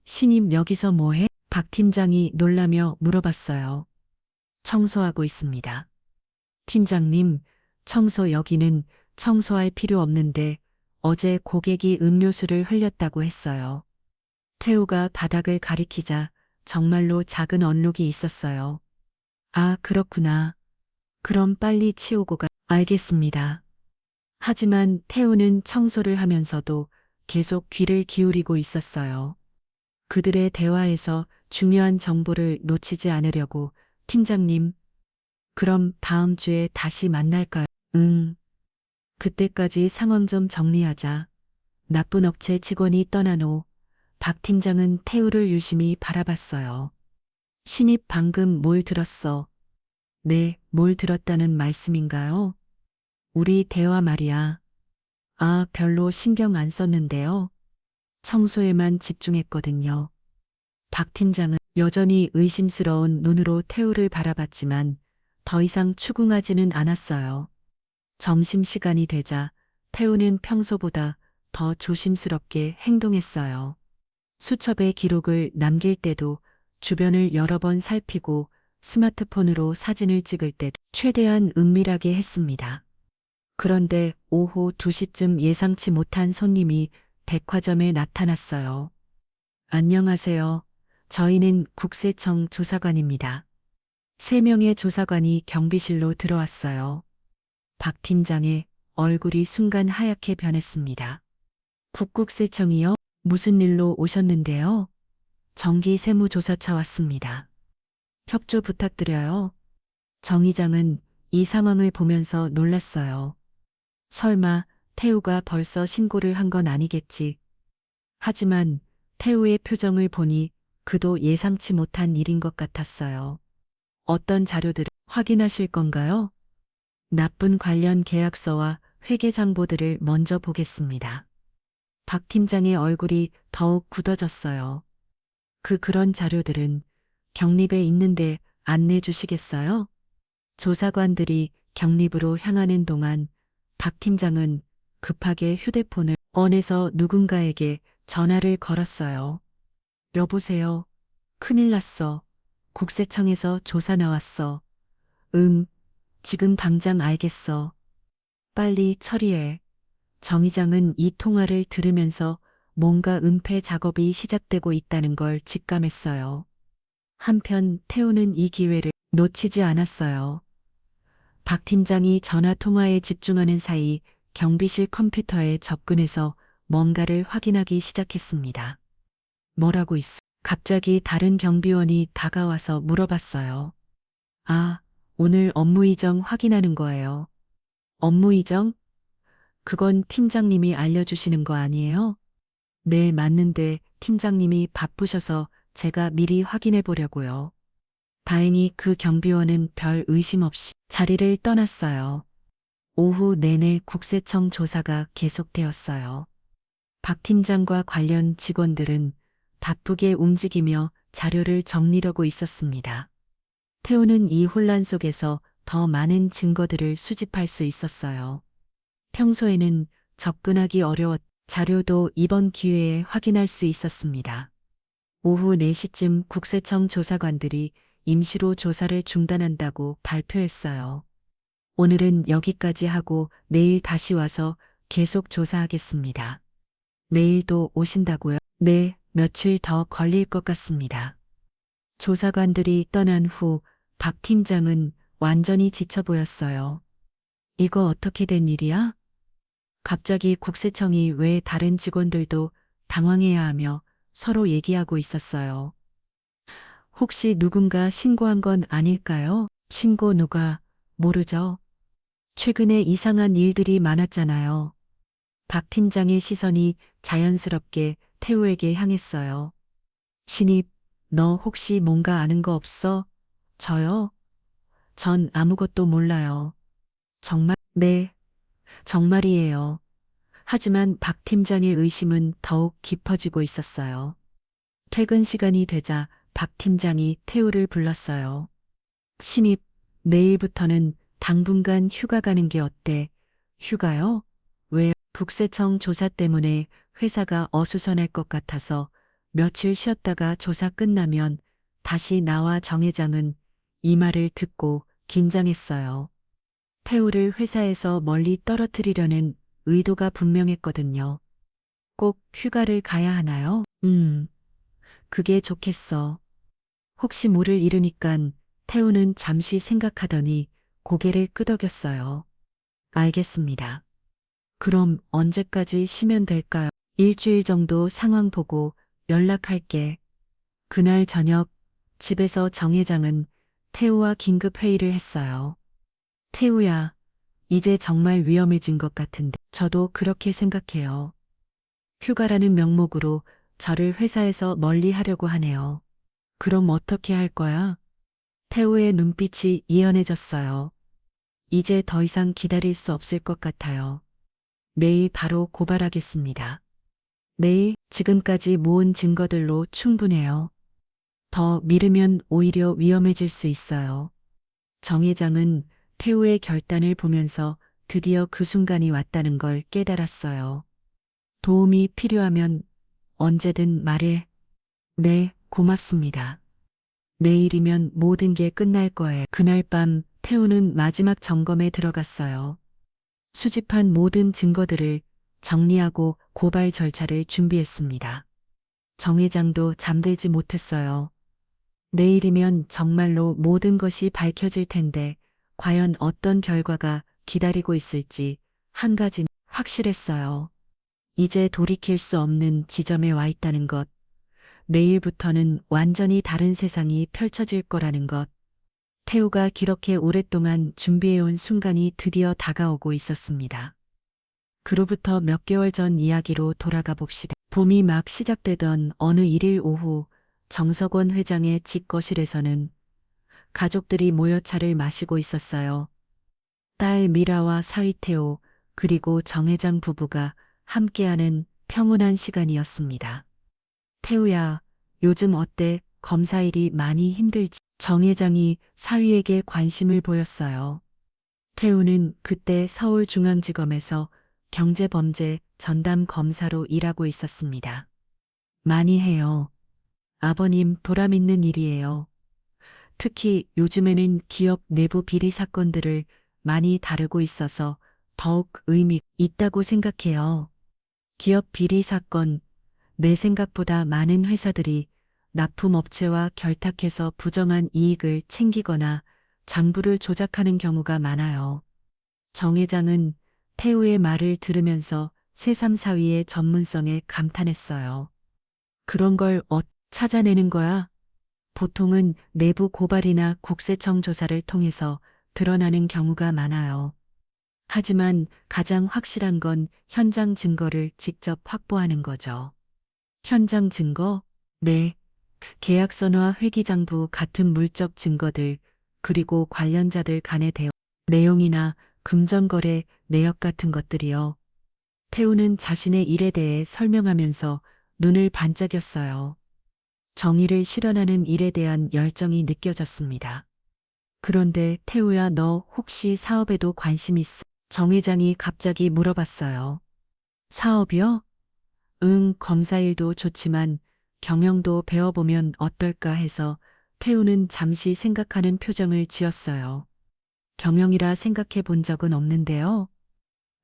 신임 여기서 뭐해? 박 팀장이 놀라며 물어봤어요. 청소하고 있습니다. 팀장님, 청소 여기는 청소할 필요 없는데 어제 고객이 음료수를 흘렸다고 했어요. 태우가 바닥을 가리키자 정말로 작은 얼룩이 있었어요. 아, 그렇구나. 그럼 빨리 치우고 가. 알겠습니다. 하지만 태우는 청소를 하면서도 계속 귀를 기울이고 있었어요. 그들의 대화에서 중요한 정보를 놓치지 않으려고 팀장님, 그럼 다음 주에 다시 만날까요? 응. 그때까지 상황 좀 정리하자. 나쁜 업체 직원이 떠난 후 박 팀장은 태우를 유심히 바라봤어요. 신입 방금 뭘 들었어? 네, 뭘 들었다는 말씀인가요? 우리 대화 말이야. 아, 별로 신경 안 썼는데요. 청소에만 집중했거든요. 박 팀장은 여전히 의심스러운 눈으로 태우를 바라봤지만 더 이상 추궁하지는 않았어요. 점심시간이 되자 태우는 평소보다 더 조심스럽게 행동했어요. 수첩에 기록을 남길 때도 주변을 여러 번 살피고 스마트폰으로 사진을 찍을 때 최대한 은밀하게 했습니다. 그런데 오후 2시쯤 예상치 못한 손님이 백화점에 나타났어요. 안녕하세요. 저희는 국세청 조사관입니다. 3명의 조사관이 경비실로 들어왔어요. 박 팀장의 얼굴이 순간 하얗게 변했습니다. 국국세청이요? 무슨 일로 오셨는데요? 정기 세무조사차 왔습니다. 협조 부탁드려요. 정 의장은 이 상황을 보면서 놀랐어요. 설마 태우가 벌써 신고를 한 건 아니겠지. 하지만 태우의 표정을 보니 그도 예상치 못한 일인 것 같았어요. 어떤 자료들을 확인하실 건가요? 납분 관련 계약서와 회계장보들을 먼저 보겠습니다. 박 팀장의 얼굴이 더욱 굳어졌어요. 그런 자료들은 경립에 있는데 안내 주시겠어요? 조사관들이 경립으로 향하는 동안 박 팀장은 급하게 휴대폰을 꺼내서 누군가에게 전화를 걸었어요. 여보세요. 큰일 났어. 국세청에서 조사 나왔어. 응, 지금 당장 알겠어. 빨리 처리해. 정 의장은 이 통화를 들으면서 뭔가 은폐 작업이 시작되고 있다는 걸 직감했어요. 한편 태우는 이 기회를 놓치지 않았어요. 박 팀장이 전화 통화에 집중하는 사이 경비실 컴퓨터에 접근해서 뭔가를 확인하기 시작했습니다. 뭐라고 있어? 갑자기 다른 경비원이 다가와서 물어봤어요. 아, 오늘 업무 이정 확인하는 거예요. 업무 이정? 그건 팀장님이 알려주시는 거 아니에요? 네, 맞는데 팀장님이 바쁘셔서 제가 미리 확인해 보려고요. 다행히 그 경비원은 별 의심 없이 자리를 떠났어요. 오후 내내 국세청 조사가 계속되었어요. 박 팀장과 관련 직원들은 바쁘게 움직이며 자료를 정리하고 있었습니다. 태우는 이 혼란 속에서 더 많은 증거들을 수집할 수 있었어요. 평소에는 접근하기 어려웠던 자료도 이번 기회에 확인할 수 있었습니다. 오후 4시쯤 국세청 조사관들이 임시로 조사를 중단한다고 발표했어요. 오늘은 여기까지 하고 내일 다시 와서 계속 조사하겠습니다. 내일도 오신다고요? 네, 며칠 더 걸릴 것 같습니다. 조사관들이 떠난 후 박 팀장은 완전히 지쳐 보였어요. 이거 어떻게 된 일이야? 갑자기 국세청이 왜 다른 직원들도 당황해야 하며 서로 얘기하고 있었어요. 혹시 누군가 신고한 건 아닐까요? 신고 누가? 모르죠. 최근에 이상한 일들이 많았잖아요. 박 팀장의 시선이 자연스럽게 태우에게 향했어요. 신입, 너 혹시 뭔가 아는 거 없어? 저요? 전 아무것도 몰라요. 정말? 네, 정말이에요. 하지만 박 팀장의 의심은 더욱 깊어지고 있었어요. 퇴근 시간이 되자 박 팀장이 태우를 불렀어요. 신입, 내일부터는 당분간 휴가 가는 게 어때? 휴가요? 왜? 국세청 조사 때문에 회사가 어수선할 것 같아서 며칠 쉬었다가 조사 끝나면 다시 나와 정 회장은 이 말을 듣고 긴장했어요. 태우를 회사에서 멀리 떨어뜨리려는 의도가 분명했거든요. 꼭 휴가를 가야 하나요? 그게 좋겠어. 혹시 모를 일이니깐 태우는 잠시 생각하더니 고개를 끄덕였어요. 알겠습니다. 그럼 언제까지 쉬면 될까요? 일주일 정도 상황 보고 연락할게. 그날 저녁 집에서 정 회장은 태우와 긴급 회의를 했어요. 태우야, 이제 정말 위험해진 것 같은데. 저도 그렇게 생각해요. 휴가라는 명목으로 저를 회사에서 멀리 하려고 하네요. 그럼 어떻게 할 거야? 태우의 눈빛이 이연해졌어요. 이제 더 이상 기다릴 수 없을 것 같아요. 내일 바로 고발하겠습니다. 내일 지금까지 모은 증거들로 충분해요. 더 미루면 오히려 위험해질 수 있어요. 정 회장은 태우의 결단을 보면서 드디어 그 순간이 왔다는 걸 깨달았어요. 도움이 필요하면 언제든 말해. 네, 고맙습니다. 내일이면 모든 게 끝날 거예요. 그날 밤 태우는 마지막 점검에 들어갔어요. 수집한 모든 증거들을 정리하고 고발 절차를 준비했습니다. 정 회장도 잠들지 못했어요. 내일이면 정말로 모든 것이 밝혀질 텐데 과연 어떤 결과가 기다리고 있을지 한 가지는 확실했어요. 이제 돌이킬 수 없는 지점에 와 있다는 것. 내일부터는 완전히 다른 세상이 펼쳐질 거라는 것. 태우가 그렇게 오랫동안 준비해온 순간이 드디어 다가오고 있었습니다. 그로부터 몇 개월 전 이야기로 돌아가 봅시다. 봄이 막 시작되던 어느 일일 오후 정석원 회장의 집 거실에서는 가족들이 모여 차를 마시고 있었어요. 딸 미라와 사위 태호 그리고 정 회장 부부가 함께하는 평온한 시간이었습니다. 태우야, 요즘 어때? 검사일이 많이 힘들지? 정 회장이 사위에게 관심을 보였어요. 태우는 그때 서울중앙지검에서 경제범죄 전담 검사로 일하고 있었습니다. 많이 해요. 아버님 보람 있는 일이에요. 특히 요즘에는 기업 내부 비리 사건들을 많이 다루고 있어서 더욱 의미 있다고 생각해요. 기업 비리 사건, 내 생각보다 많은 회사들이 납품업체와 결탁해서 부정한 이익을 챙기거나 장부를 조작하는 경우가 많아요. 정 회장은 태우의 말을 들으면서 새삼사위의 전문성에 감탄했어요. 그런 걸 찾아내는 거야? 보통은 내부 고발이나 국세청 조사를 통해서 드러나는 경우가 많아요. 하지만 가장 확실한 건 현장 증거를 직접 확보하는 거죠. 현장 증거? 네. 계약서나 회기장부 같은 물적 증거들, 그리고 관련자들 간의 대화, 내용이나 금전거래 내역 같은 것들이요. 태우는 자신의 일에 대해 설명하면서 눈을 반짝였어요. 정의를 실현하는 일에 대한 열정이 느껴졌습니다. 그런데 태우야, 너 혹시 사업에도 관심 있어? 정 회장이 갑자기 물어봤어요. 사업이요? 응, 검사일도 좋지만 경영도 배워보면 어떨까 해서 태우는 잠시 생각하는 표정을 지었어요. 경영이라 생각해 본 적은 없는데요.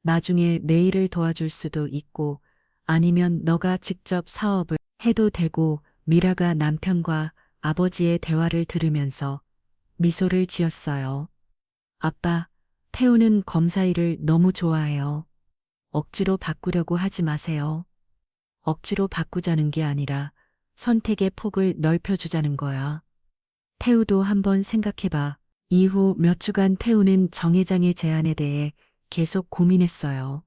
나중에 내 일을 도와줄 수도 있고 아니면 너가 직접 사업을 해도 되고. 미라가 남편과 아버지의 대화를 들으면서 미소를 지었어요. 아빠, 태우는 검사 일을 너무 좋아해요. 억지로 바꾸려고 하지 마세요. 억지로 바꾸자는 게 아니라 선택의 폭을 넓혀주자는 거야. 태우도 한번 생각해봐. 이후 몇 주간 태우는 정 회장의 제안에 대해 계속 고민했어요.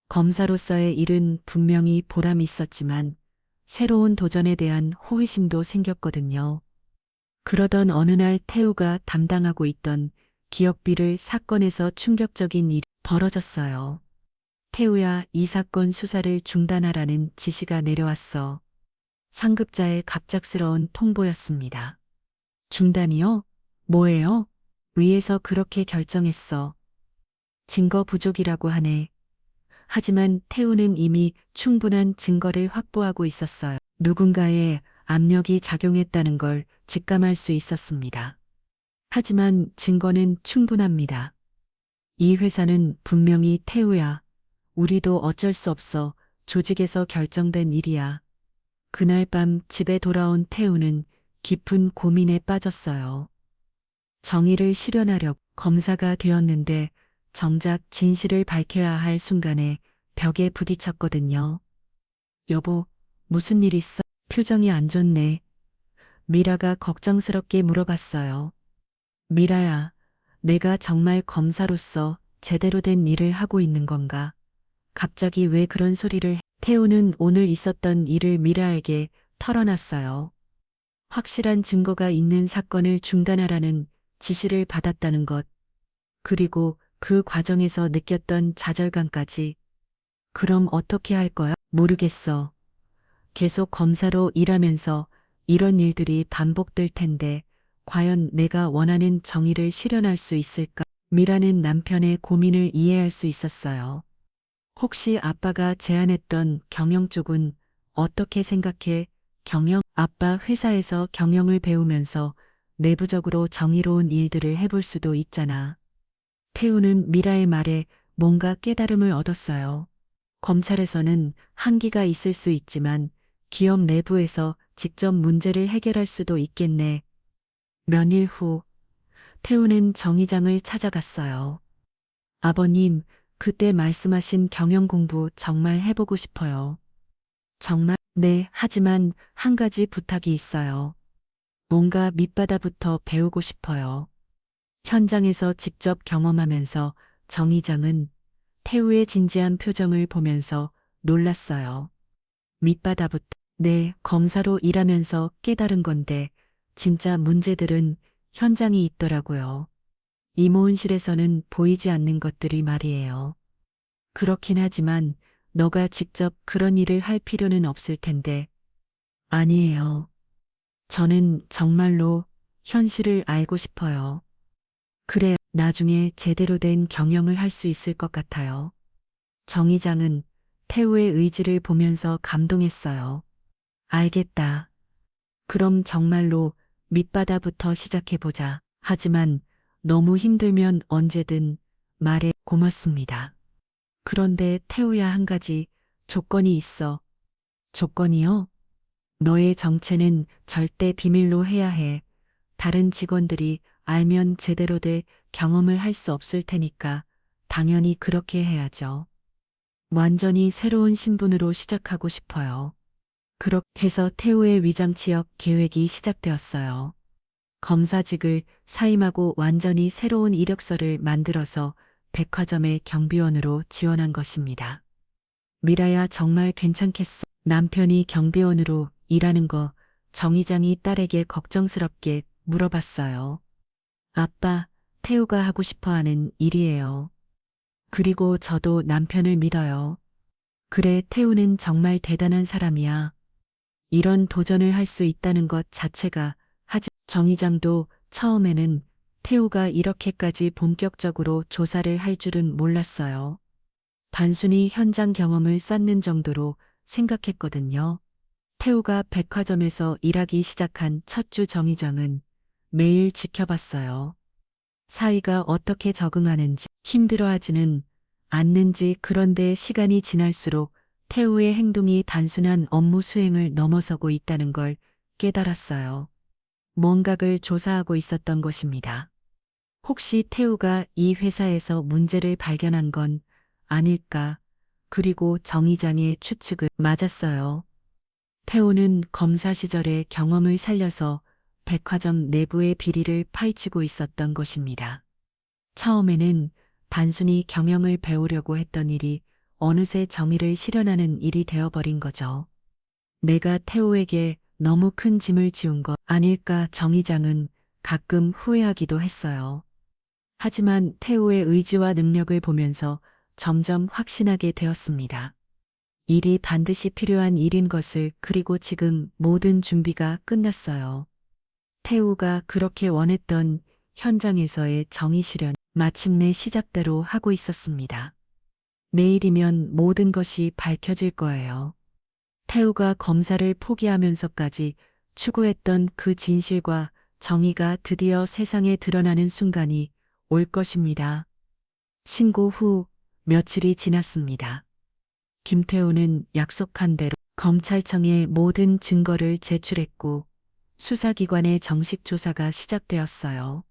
검사로서의 일은 분명히 보람이 있었지만 새로운 도전에 대한 호기심도 생겼거든요. 그러던 어느 날 태우가 담당하고 있던 기업비를 사건에서 충격적인 일이 벌어졌어요. 태우야, 이 사건 수사를 중단하라는 지시가 내려왔어. 상급자의 갑작스러운 통보였습니다. 중단이요? 뭐예요? 위에서 그렇게 결정했어. 증거 부족이라고 하네. 하지만 태우는 이미 충분한 증거를 확보하고 있었어요. 누군가의 압력이 작용했다는 걸 직감할 수 있었습니다. 하지만 증거는 충분합니다. 이 회사는 분명히 태우야. 우리도 어쩔 수 없어. 조직에서 결정된 일이야. 그날 밤 집에 돌아온 태우는 깊은 고민에 빠졌어요. 정의를 실현하려고 검사가 되었는데 정작 진실을 밝혀야 할 순간에 벽에 부딪혔거든요. 여보, 무슨 일 있어? 표정이 안 좋네. 미라가 걱정스럽게 물어봤어요. 미라야, 내가 정말 검사로서 제대로 된 일을 하고 있는 건가? 갑자기 왜 그런 소리를 해? 태우는 오늘 있었던 일을 미라에게 털어놨어요. 확실한 증거가 있는 사건을 중단하라는 지시를 받았다는 것, 그리고 그 과정에서 느꼈던 좌절감까지. 그럼 어떻게 할 거야? 모르겠어. 계속 검사로 일하면서 이런 일들이 반복될 텐데, 과연 내가 원하는 정의를 실현할 수 있을까? 미라는 남편의 고민을 이해할 수 있었어요. 혹시 아빠가 제안했던 경영 쪽은 어떻게 생각해? 경영? 아빠 회사에서 경영을 배우면서 내부적으로 정의로운 일들을 해볼 수도 있잖아. 태우는 미라의 말에 뭔가 깨달음을 얻었어요. 검찰에서는 한계가 있을 수 있지만 기업 내부에서 직접 문제를 해결할 수도 있겠네. 몇일 후, 태우는 정 의장을 찾아갔어요. 아버님, 그때 말씀하신 경영 공부 정말 해보고 싶어요. 정말? 네, 하지만 한 가지 부탁이 있어요. 뭔가 밑바닥부터 배우고 싶어요. 현장에서 직접 경험하면서 정 의장은 태우의 진지한 표정을 보면서 놀랐어요. 밑바닥부터. 네, 검사로 일하면서 깨달은 건데 진짜 문제들은 현장이 있더라고요. 이모은실에서는 보이지 않는 것들이 말이에요. 그렇긴 하지만 너가 직접 그런 일을 할 필요는 없을 텐데. 아니에요. 저는 정말로 현실을 알고 싶어요. 그래, 나중에 제대로 된 경영을 할 수 있을 것 같아요. 정 의장은 태우의 의지를 보면서 감동했어요. 알겠다. 그럼 정말로 밑바닥부터 시작해보자. 하지만 너무 힘들면 언제든 말해. 고맙습니다. 그런데 태우야, 한 가지 조건이 있어. 조건이요? 너의 정체는 절대 비밀로 해야 해. 다른 직원들이 알면 제대로 된 경험을 할 수 없을 테니까 당연히 그렇게 해야죠. 완전히 새로운 신분으로 시작하고 싶어요. 그렇게 해서 태우의 위장 취업 계획이 시작되었어요. 검사직을 사임하고 완전히 새로운 이력서를 만들어서 백화점의 경비원으로 지원한 것입니다. 미라야, 정말 괜찮겠어? 남편이 경비원으로 일하는 거 정 의장이 딸에게 걱정스럽게 물어봤어요. 아빠, 태우가 하고 싶어 하는 일이에요. 그리고 저도 남편을 믿어요. 그래, 태우는 정말 대단한 사람이야. 이런 도전을 할 수 있다는 것 자체가. 정 의장도 처음에는 태우가 이렇게까지 본격적으로 조사를 할 줄은 몰랐어요. 단순히 현장 경험을 쌓는 정도로 생각했거든요. 태우가 백화점에서 일하기 시작한 첫 주 정 의장은 매일 지켜봤어요. 사이가 어떻게 적응하는지, 힘들어하지는 않는지. 그런데 시간이 지날수록 태우의 행동이 단순한 업무 수행을 넘어서고 있다는 걸 깨달았어요. 뭔가를 조사하고 있었던 것입니다. 혹시 태우가 이 회사에서 문제를 발견한 건 아닐까? 그리고 정 의장의 추측은 맞았어요. 태우는 검사 시절의 경험을 살려서 백화점 내부의 비리를 파헤치고 있었던 것입니다. 처음에는 단순히 경영을 배우려고 했던 일이 어느새 정의를 실현하는 일이 되어버린 거죠. 내가 태우에게 너무 큰 짐을 지운 것 아닐까? 정 의장은 가끔 후회하기도 했어요. 하지만 태우의 의지와 능력을 보면서 점점 확신하게 되었습니다. 일이 반드시 필요한 일인 것을. 그리고 지금 모든 준비가 끝났어요. 태우가 그렇게 원했던 현장에서의 정의 실현, 마침내 시작대로 하고 있었습니다. 내일이면 모든 것이 밝혀질 거예요. 태우가 검사를 포기하면서까지 추구했던 그 진실과 정의가 드디어 세상에 드러나는 순간이 올 것입니다. 신고 후 며칠이 지났습니다. 김태우는 약속한 대로 검찰청에 모든 증거를 제출했고 수사기관의 정식 조사가 시작되었어요.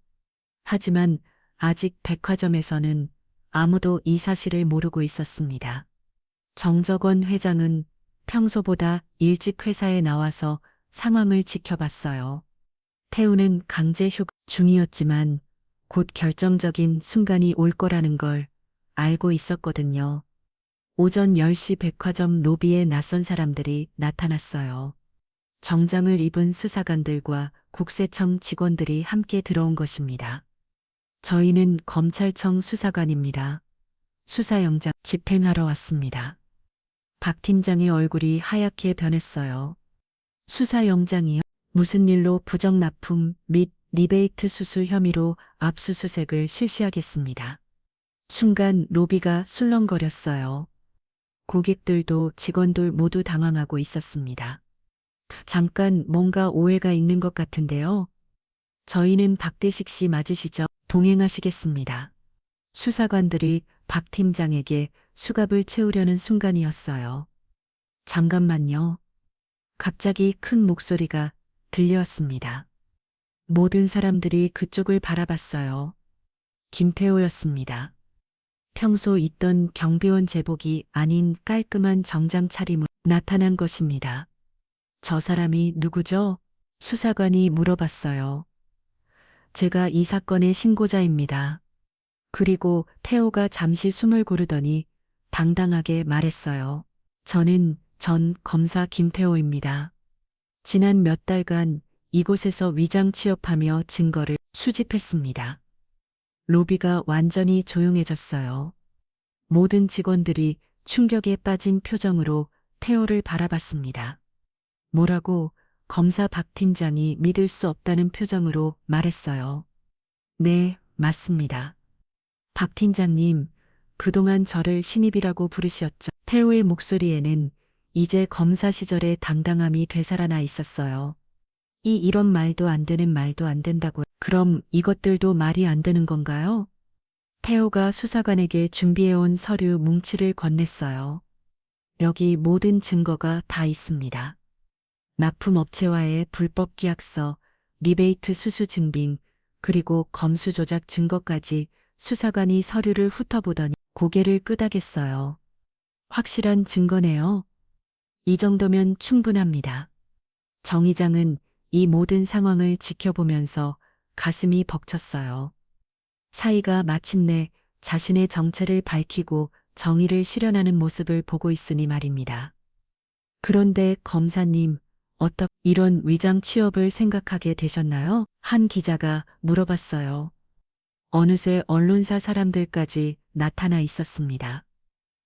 하지만 아직 백화점에서는 아무도 이 사실을 모르고 있었습니다. 정적원 회장은 평소보다 일찍 회사에 나와서 상황을 지켜봤어요. 태우는 강제 휴가 중이었지만 곧 결정적인 순간이 올 거라는 걸 알고 있었거든요. 오전 10시 백화점 로비에 낯선 사람들이 나타났어요. 정장을 입은 수사관들과 국세청 직원들이 함께 들어온 것입니다. 저희는 검찰청 수사관입니다. 수사영장 집행하러 왔습니다. 박 팀장의 얼굴이 하얗게 변했어요. 수사영장이요? 무슨 일로 부정납품 및 리베이트 수수 혐의로 압수수색을 실시하겠습니다. 순간 로비가 술렁거렸어요. 고객들도 직원들 모두 당황하고 있었습니다. 잠깐 뭔가 오해가 있는 것 같은데요. 저희는 박대식 씨 맞으시죠? 동행하시겠습니다. 수사관들이 박 팀장에게 수갑을 채우려는 순간이었어요. 잠깐만요. 갑자기 큰 목소리가 들려왔습니다. 모든 사람들이 그쪽을 바라봤어요. 김태호였습니다. 평소 있던 경비원 제복이 아닌 깔끔한 정장 차림으로 나타난 것입니다. 저 사람이 누구죠? 수사관이 물어봤어요. 제가 이 사건의 신고자입니다. 그리고 태호가 잠시 숨을 고르더니 당당하게 말했어요. 저는 전 검사 김태호입니다. 지난 몇 달간 이곳에서 위장 취업하며 증거를 수집했습니다. 로비가 완전히 조용해졌어요. 모든 직원들이 충격에 빠진 표정으로 태호를 바라봤습니다. 뭐라고? 검사 박 팀장이 믿을 수 없다는 표정으로 말했어요. 네, 맞습니다. 박 팀장님, 그동안 저를 신입이라고 부르셨죠. 태호의 목소리에는 이제 검사 시절의 당당함이 되살아나 있었어요. 이런 말도 안 되는 말도 안 된다고요. 그럼 이것들도 말이 안 되는 건가요? 태호가 수사관에게 준비해온 서류 뭉치를 건넸어요. 여기 모든 증거가 다 있습니다. 납품업체와의 불법 계약서, 리베이트 수수 증빙, 그리고 검수 조작 증거까지. 수사관이 서류를 훑어보더니 고개를 끄덕였어요. 확실한 증거네요. 이 정도면 충분합니다. 정 의장은 이 모든 상황을 지켜보면서 가슴이 벅찼어요. 사이가 마침내 자신의 정체를 밝히고 정의를 실현하는 모습을 보고 있으니 말입니다. 그런데 검사님, 어떻게 이런 위장 취업을 생각하게 되셨나요? 한 기자가 물어봤어요. 어느새 언론사 사람들까지 나타나 있었습니다.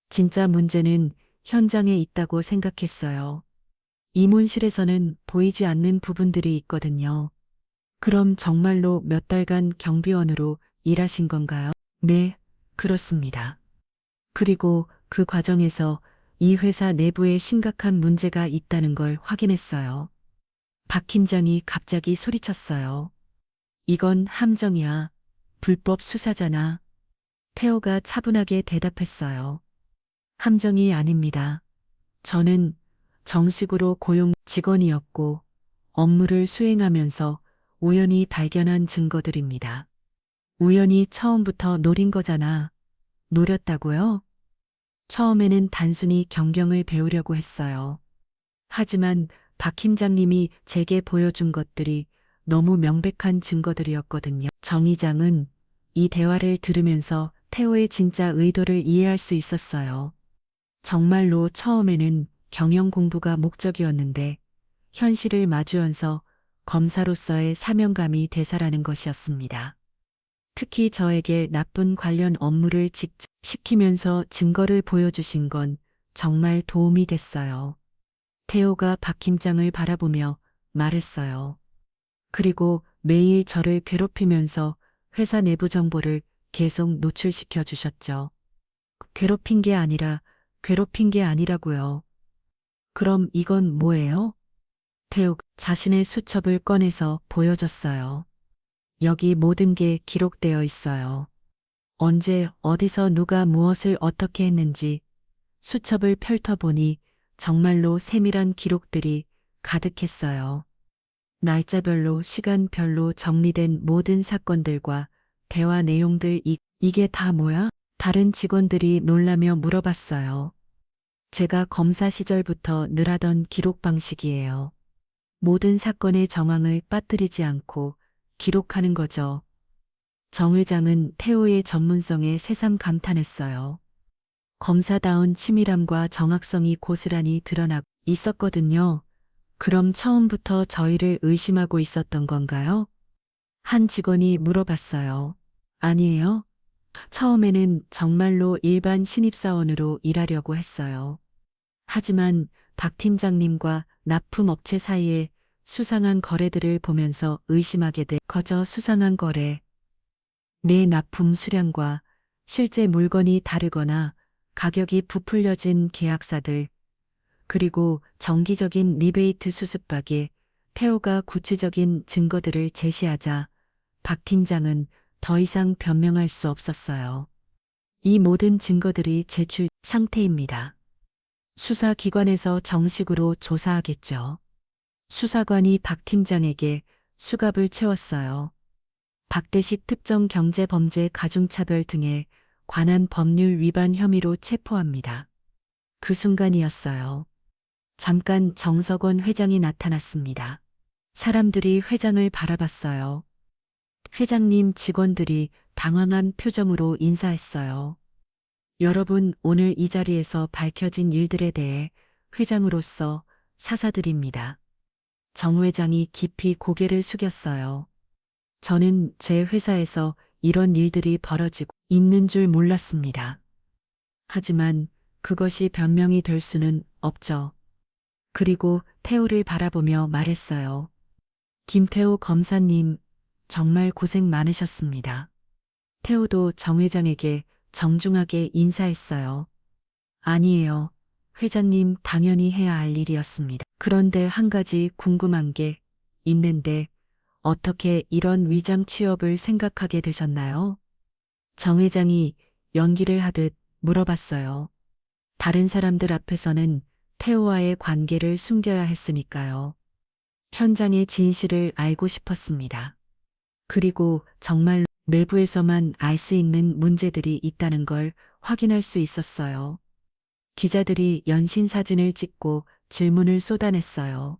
진짜 문제는 현장에 있다고 생각했어요. 이문실에서는 보이지 않는 부분들이 있거든요. 그럼 정말로 몇 달간 경비원으로 일하신 건가요? 네, 그렇습니다. 그리고 그 과정에서 이 회사 내부에 심각한 문제가 있다는 걸 확인했어요. 박 팀장이 갑자기 소리쳤어요. 이건 함정이야. 불법 수사잖아. 태호가 차분하게 대답했어요. 함정이 아닙니다. 저는 정식으로 고용 직원이었고 업무를 수행하면서 우연히 발견한 증거들입니다. 우연히 처음부터 노린 거잖아. 노렸다고요? 처음에는 단순히 경경을 배우려고 했어요. 하지만 박 팀장님이 제게 보여준 것들이 너무 명백한 증거들이었거든요. 정 의장은 이 대화를 들으면서 태호의 진짜 의도를 이해할 수 있었어요. 정말로 처음에는 경영 공부가 목적이었는데 현실을 마주하면서 검사로서의 사명감이 되살아는 것이었습니다. 특히 저에게 나쁜 관련 업무를 직접 시키면서 증거를 보여주신 건 정말 도움이 됐어요. 태호가 박 팀장을 바라보며 말했어요. 그리고 매일 저를 괴롭히면서 회사 내부 정보를 계속 노출시켜 주셨죠. 괴롭힌 게 아니라고요. 그럼 이건 뭐예요? 태욱 자신의 수첩을 꺼내서 보여줬어요. 여기 모든 게 기록되어 있어요. 언제 어디서 누가 무엇을 어떻게 했는지 수첩을 펼쳐보니 정말로 세밀한 기록들이 가득했어요. 날짜별로 시간별로 정리된 모든 사건들과 대화 내용들 이게 다 뭐야? 다른 직원들이 놀라며 물어봤어요. 제가 검사 시절부터 늘 하던 기록 방식이에요. 모든 사건의 정황을 빠뜨리지 않고 기록하는 거죠. 정 회장은 태호의 전문성에 새삼 감탄했어요. 검사다운 치밀함과 정확성이 고스란히 드러나고 있었거든요. 그럼 처음부터 저희를 의심하고 있었던 건가요? 한 직원이 물어봤어요. 아니에요. 처음에는 정말로 일반 신입사원으로 일하려고 했어요. 하지만 박 팀장님과 납품업체 사이에 수상한 거래들을 보면서 의심하게 돼. 거저 수상한 거래. 내 납품 수량과 실제 물건이 다르거나 가격이 부풀려진 계약사들, 그리고 정기적인 리베이트 수습박에 태호가 구체적인 증거들을 제시하자 박 팀장은 더 이상 변명할 수 없었어요. 이 모든 증거들이 제출 상태입니다. 수사기관에서 정식으로 조사하겠죠. 수사관이 박 팀장에게 수갑을 채웠어요. 박대식 특정경제범죄 가중차별 등에 관한 법률 위반 혐의로 체포합니다. 그 순간이었어요. 잠깐 정석원 회장이 나타났습니다. 사람들이 회장을 바라봤어요. 회장님 직원들이 당황한 표정으로 인사했어요. 여러분, 오늘 이 자리에서 밝혀진 일들에 대해 회장으로서 사사드립니다. 정 회장이 깊이 고개를 숙였어요. 저는 제 회사에서 이런 일들이 벌어지고 있는 줄 몰랐습니다. 하지만 그것이 변명이 될 수는 없죠. 그리고 태호를 바라보며 말했어요. 김태호 검사님, 정말 고생 많으셨습니다. 태호도 정 회장에게 정중하게 인사했어요. 아니에요. 회장님 당연히 해야 할 일이었습니다. 그런데 한 가지 궁금한 게 있는데 어떻게 이런 위장 취업을 생각하게 되셨나요? 정 회장이 연기를 하듯 물어봤어요. 다른 사람들 앞에서는 태호와의 관계를 숨겨야 했으니까요. 현장의 진실을 알고 싶었습니다. 그리고 정말 내부에서만 알 수 있는 문제들이 있다는 걸 확인할 수 있었어요. 기자들이 연신 사진을 찍고 질문을 쏟아냈어요.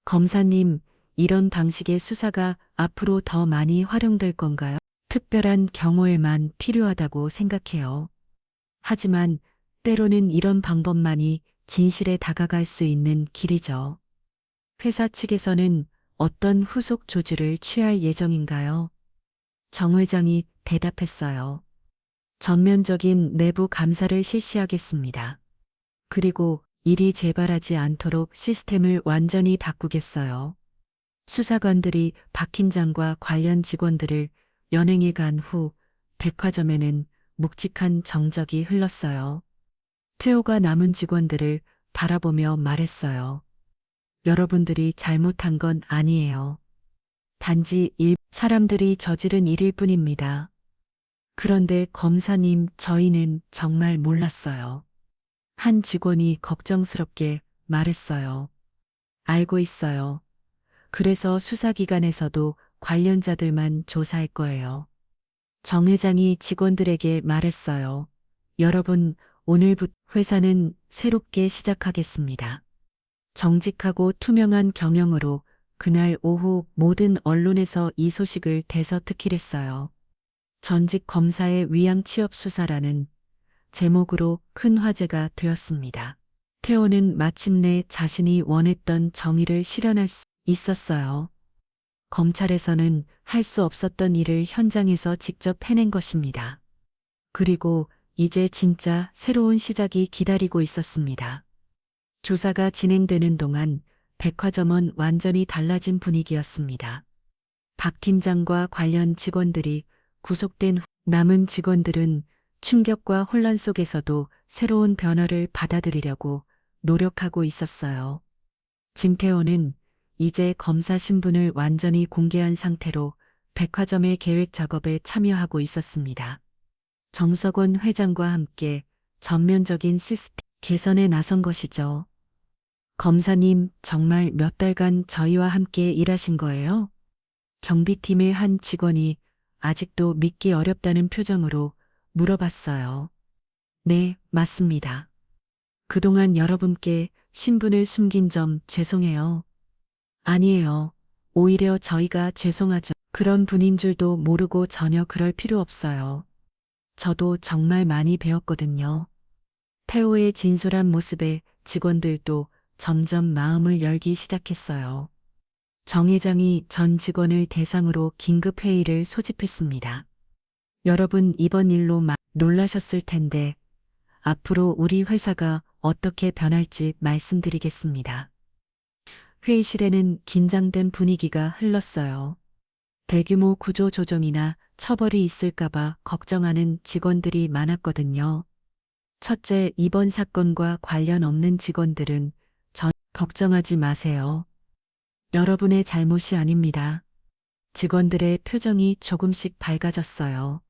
검사님, 이런 방식의 수사가 앞으로 더 많이 활용될 건가요? 특별한 경우에만 필요하다고 생각해요. 하지만 때로는 이런 방법만이 진실에 다가갈 수 있는 길이죠. 회사 측에서는 어떤 후속 조치를 취할 예정인가요? 정 회장이 대답했어요. 전면적인 내부 감사를 실시하겠습니다. 그리고 일이 재발하지 않도록 시스템을 완전히 바꾸겠어요. 수사관들이 박 팀장과 관련 직원들을 연행해 간 후 백화점에는 묵직한 정적이 흘렀어요. 태호가 남은 직원들을 바라보며 말했어요. 여러분들이 잘못한 건 아니에요. 단지 사람들이 저지른 일일 뿐입니다. 그런데 검사님, 저희는 정말 몰랐어요. 한 직원이 걱정스럽게 말했어요. 알고 있어요. 그래서 수사기관에서도 관련자들만 조사할 거예요. 정 회장이 직원들에게 말했어요. 여러분, 오늘부터 회사는 새롭게 시작하겠습니다. 정직하고 투명한 경영으로 그날 오후 모든 언론에서 이 소식을 대서특필했어요. 전직 검사의 위양 취업 수사라는 제목으로 큰 화제가 되었습니다. 태호는 마침내 자신이 원했던 정의를 실현할 수 있었어요. 검찰에서는 할 수 없었던 일을 현장에서 직접 해낸 것입니다. 그리고 이제 진짜 새로운 시작이 기다리고 있었습니다. 조사가 진행되는 동안 백화점은 완전히 달라진 분위기였습니다. 박 팀장과 관련 직원들이 구속된 후 남은 직원들은 충격과 혼란 속에서도 새로운 변화를 받아들이려고 노력하고 있었어요. 김태호는 이제 검사 신분을 완전히 공개한 상태로 백화점의 계획 작업에 참여하고 있었습니다. 정석원 회장과 함께 전면적인 시스템 개선에 나선 것이죠. 검사님, 정말 몇 달간 저희와 함께 일하신 거예요? 경비팀의 한 직원이 아직도 믿기 어렵다는 표정으로 물어봤어요. 네, 맞습니다. 그동안 여러분께 신분을 숨긴 점 죄송해요. 아니에요. 오히려 저희가 죄송하죠. 그런 분인 줄도 모르고 전혀 그럴 필요 없어요. 저도 정말 많이 배웠거든요. 태호의 진솔한 모습에 직원들도 점점 마음을 열기 시작했어요. 정 회장이 전 직원을 대상으로 긴급 회의를 소집했습니다. 여러분 이번 일로 놀라셨을 텐데 앞으로 우리 회사가 어떻게 변할지 말씀드리겠습니다. 회의실에는 긴장된 분위기가 흘렀어요. 대규모 구조 조정이나 처벌이 있을까봐 걱정하는 직원들이 많았거든요. 첫째, 이번 사건과 관련 없는 직원들은 걱정하지 마세요. 여러분의 잘못이 아닙니다. 직원들의 표정이 조금씩 밝아졌어요.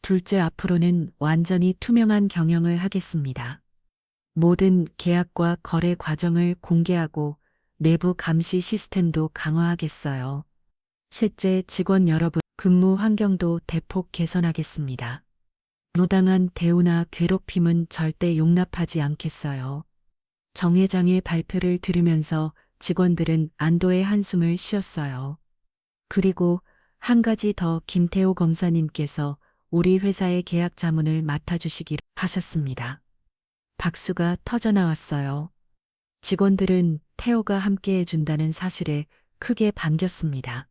둘째, 앞으로는 완전히 투명한 경영을 하겠습니다. 모든 계약과 거래 과정을 공개하고 내부 감시 시스템도 강화하겠어요. 셋째, 직원 여러분 근무 환경도 대폭 개선하겠습니다. 부당한 대우나 괴롭힘은 절대 용납하지 않겠어요. 정 회장의 발표를 들으면서 직원들은 안도의 한숨을 쉬었어요. 그리고 한 가지 더 김태호 검사님께서 우리 회사의 계약 자문을 맡아주시기로 하셨습니다. 박수가 터져나왔어요. 직원들은 태호가 함께 해준다는 사실에 크게 반겼습니다.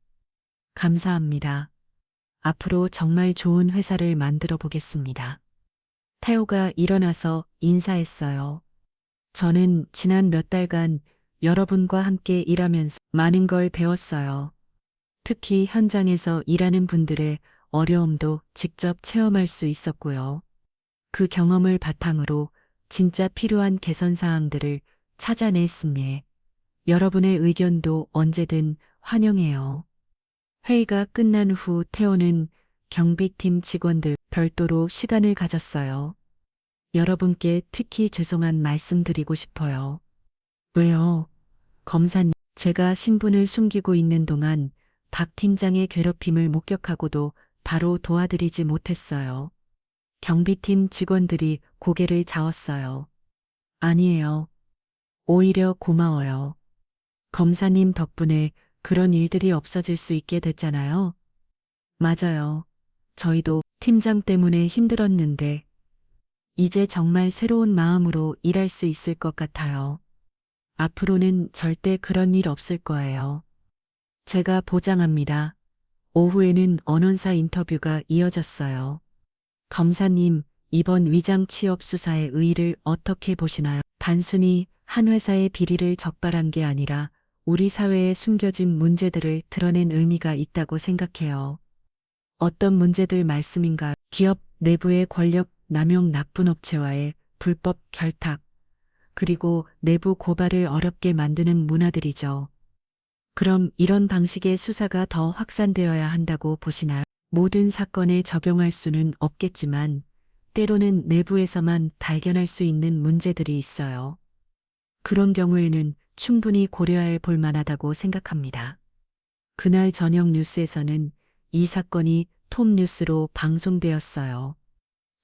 감사합니다. 앞으로 정말 좋은 회사를 만들어 보겠습니다. 태호가 일어나서 인사했어요. 저는 지난 몇 달간 여러분과 함께 일하면서 많은 걸 배웠어요. 특히 현장에서 일하는 분들의 어려움도 직접 체험할 수 있었고요. 그 경험을 바탕으로 진짜 필요한 개선 사항들을 찾아냈으니 여러분의 의견도 언제든 환영해요. 회의가 끝난 후 태호는 경비팀 직원들 별도로 시간을 가졌어요. 여러분께 특히 죄송한 말씀 드리고 싶어요. 왜요? 검사님, 제가 신분을 숨기고 있는 동안 박 팀장의 괴롭힘을 목격하고도 바로 도와드리지 못했어요. 경비팀 직원들이 고개를 저었어요. 아니에요. 오히려 고마워요. 검사님 덕분에 그런 일들이 없어질 수 있게 됐잖아요. 맞아요. 저희도 팀장 때문에 힘들었는데 이제 정말 새로운 마음으로 일할 수 있을 것 같아요. 앞으로는 절대 그런 일 없을 거예요. 제가 보장합니다. 오후에는 언론사 인터뷰가 이어졌어요. 검사님, 이번 위장 취업 수사의 의의를 어떻게 보시나요? 단순히 한 회사의 비리를 적발한 게 아니라 우리 사회에 숨겨진 문제들을 드러낸 의미가 있다고 생각해요. 어떤 문제들 말씀인가요? 기업 내부의 권력 남용 나쁜 업체와의 불법 결탁, 그리고 내부 고발을 어렵게 만드는 문화들이죠. 그럼 이런 방식의 수사가 더 확산되어야 한다고 보시나요? 모든 사건에 적용할 수는 없겠지만 때로는 내부에서만 발견할 수 있는 문제들이 있어요. 그런 경우에는 충분히 고려해 볼 만하다고 생각합니다. 그날 저녁 뉴스에서는 이 사건이 톱 뉴스로 방송되었어요.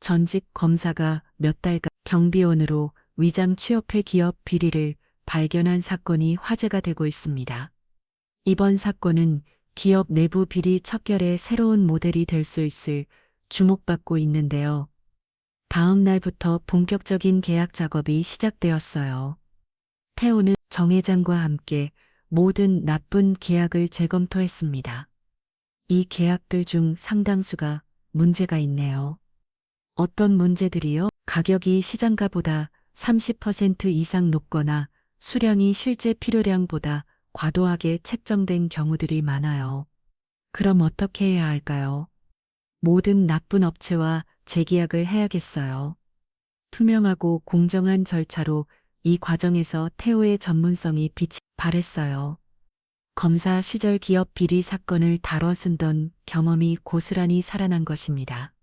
전직 검사가 몇 달간 경비원으로 위장 취업회 기업 비리를 발견한 사건이 화제가 되고 있습니다. 이번 사건은 기업 내부 비리 척결의 새로운 모델이 될 수 있을 주목받고 있는데요. 다음 날부터 본격적인 계약 작업이 시작되었어요. 태호는 정 회장과 함께 모든 나쁜 계약을 재검토했습니다. 이 계약들 중 상당수가 문제가 있네요. 어떤 문제들이요? 가격이 시장가보다 30% 이상 높거나 수량이 실제 필요량보다 과도하게 책정된 경우들이 많아요. 그럼 어떻게 해야 할까요? 모든 나쁜 업체와 재계약을 해야겠어요. 투명하고 공정한 절차로 이 과정에서 태호의 전문성이 빛이 발했어요. 검사 시절 기업 비리 사건을 다뤄쓴던 경험이 고스란히 살아난 것입니다.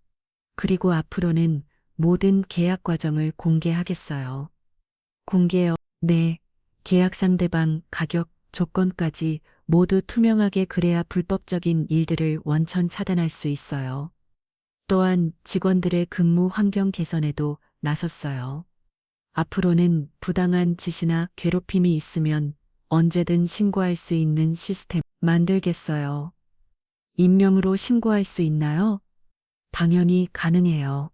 그리고 앞으로는 모든 계약 과정을 공개하겠어요. 공개요? 네. 계약 상대방, 가격, 조건까지 모두 투명하게 그래야 불법적인 일들을 원천 차단할 수 있어요. 또한 직원들의 근무 환경 개선에도 나섰어요. 앞으로는 부당한 지시나 괴롭힘이 있으면 언제든 신고할 수 있는 시스템 만들겠어요. 익명으로 신고할 수 있나요? 당연히 가능해요.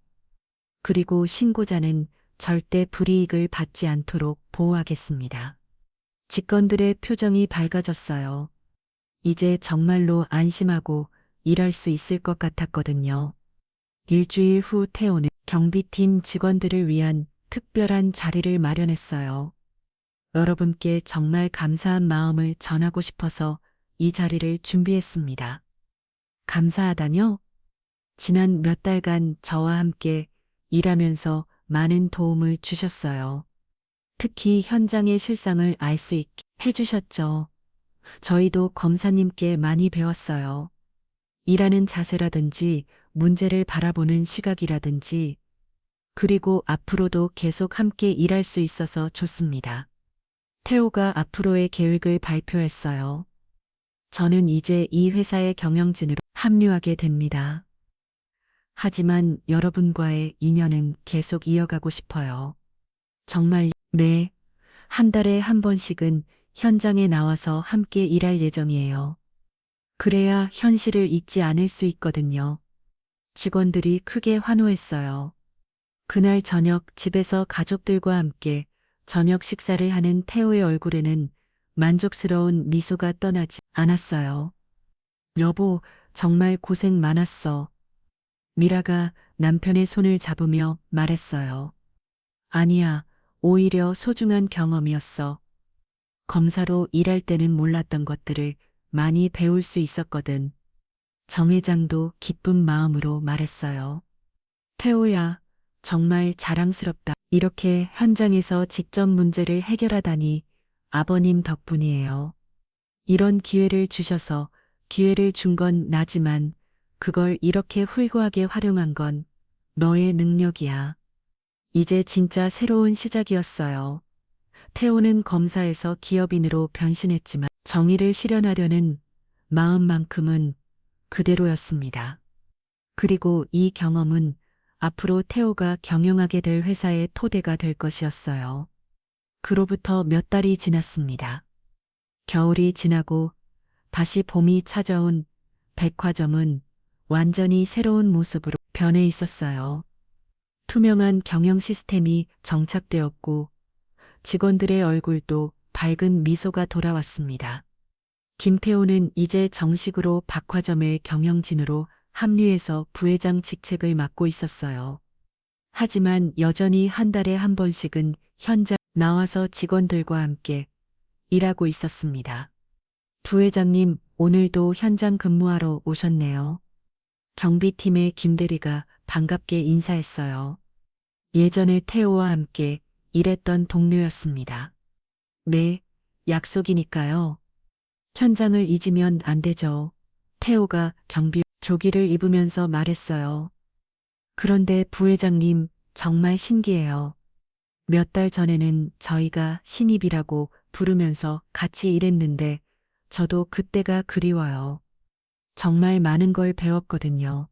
그리고 신고자는 절대 불이익을 받지 않도록 보호하겠습니다. 직원들의 표정이 밝아졌어요. 이제 정말로 안심하고 일할 수 있을 것 같았거든요. 일주일 후 태호는 경비팀 직원들을 위한 특별한 자리를 마련했어요. 여러분께 정말 감사한 마음을 전하고 싶어서 이 자리를 준비했습니다. 감사하다뇨? 지난 몇 달간 저와 함께 일하면서 많은 도움을 주셨어요. 특히 현장의 실상을 알 수 있게 해주셨죠. 저희도 검사님께 많이 배웠어요. 일하는 자세라든지 문제를 바라보는 시각이라든지 그리고 앞으로도 계속 함께 일할 수 있어서 좋습니다. 태호가 앞으로의 계획을 발표했어요. 저는 이제 이 회사의 경영진으로 합류하게 됩니다. 하지만 여러분과의 인연은 계속 이어가고 싶어요. 정말, 네. 한 달에 한 번씩은 현장에 나와서 함께 일할 예정이에요. 그래야 현실을 잊지 않을 수 있거든요. 직원들이 크게 환호했어요. 그날 저녁 집에서 가족들과 함께 저녁 식사를 하는 태호의 얼굴에는 만족스러운 미소가 떠나지 않았어요. 여보, 정말 고생 많았어. 미라가 남편의 손을 잡으며 말했어요. 아니야, 오히려 소중한 경험이었어. 검사로 일할 때는 몰랐던 것들을 많이 배울 수 있었거든. 정 회장도 기쁜 마음으로 말했어요. 태호야, 정말 자랑스럽다. 이렇게 현장에서 직접 문제를 해결하다니 아버님 덕분이에요. 이런 기회를 주셔서 기회를 준 건 나지만 그걸 이렇게 훌고하게 활용한 건 너의 능력이야. 이제 진짜 새로운 시작이었어요. 태호는 검사에서 기업인으로 변신했지만 정의를 실현하려는 마음만큼은 그대로였습니다. 그리고 이 경험은 앞으로 태호가 경영하게 될 회사의 토대가 될 것이었어요. 그로부터 몇 달이 지났습니다. 겨울이 지나고 다시 봄이 찾아온 백화점은 완전히 새로운 모습으로 변해 있었어요. 투명한 경영 시스템이 정착되었고 직원들의 얼굴도 밝은 미소가 돌아왔습니다. 김태호는 이제 정식으로 박화점의 경영진으로 합류해서 부회장 직책을 맡고 있었어요. 하지만 여전히 한 달에 한 번씩은 현장 나와서 직원들과 함께 일하고 있었습니다. 부회장님, 오늘도 현장 근무하러 오셨네요. 경비팀의 김대리가 반갑게 인사했어요. 예전에 태호와 함께 일했던 동료였습니다. 네, 약속이니까요. 현장을 잊으면 안 되죠. 태호가 경비 조끼를 입으면서 말했어요. 그런데 부회장님, 정말 신기해요. 몇 달 전에는 저희가 신입이라고 부르면서 같이 일했는데 저도 그때가 그리워요. 정말 많은 걸 배웠거든요.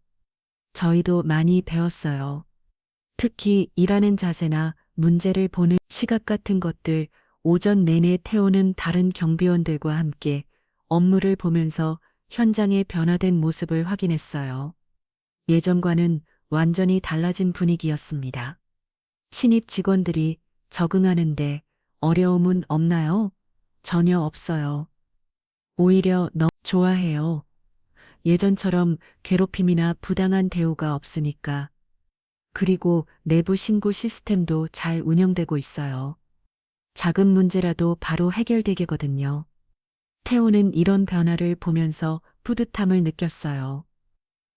저희도 많이 배웠어요. 특히 일하는 자세나 문제를 보는 시각 같은 것들, 오전 내내 태우는 다른 경비원들과 함께 업무를 보면서 현장의 변화된 모습을 확인했어요. 예전과는 완전히 달라진 분위기였습니다. 신입 직원들이 적응하는데 어려움은 없나요? 전혀 없어요. 오히려 너무 좋아해요. 예전처럼 괴롭힘이나 부당한 대우가 없으니까. 그리고 내부 신고 시스템도 잘 운영되고 있어요. 작은 문제라도 바로 해결되게거든요. 태호는 이런 변화를 보면서 뿌듯함을 느꼈어요.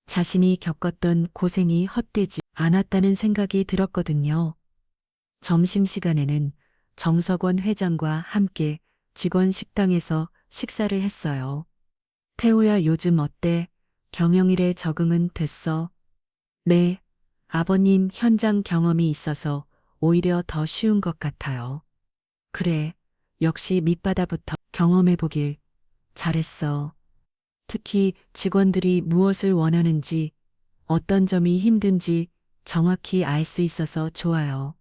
자신이 겪었던 고생이 헛되지 않았다는 생각이 들었거든요. 점심시간에는 정석원 회장과 함께 직원 식당에서 식사를 했어요. 태호야, 요즘 어때? 경영일에 적응은 됐어? 네, 아버님 현장 경험이 있어서 오히려 더 쉬운 것 같아요. 그래, 역시 밑바닥부터 경험해보길 잘했어. 특히 직원들이 무엇을 원하는지 어떤 점이 힘든지 정확히 알 수 있어서 좋아요.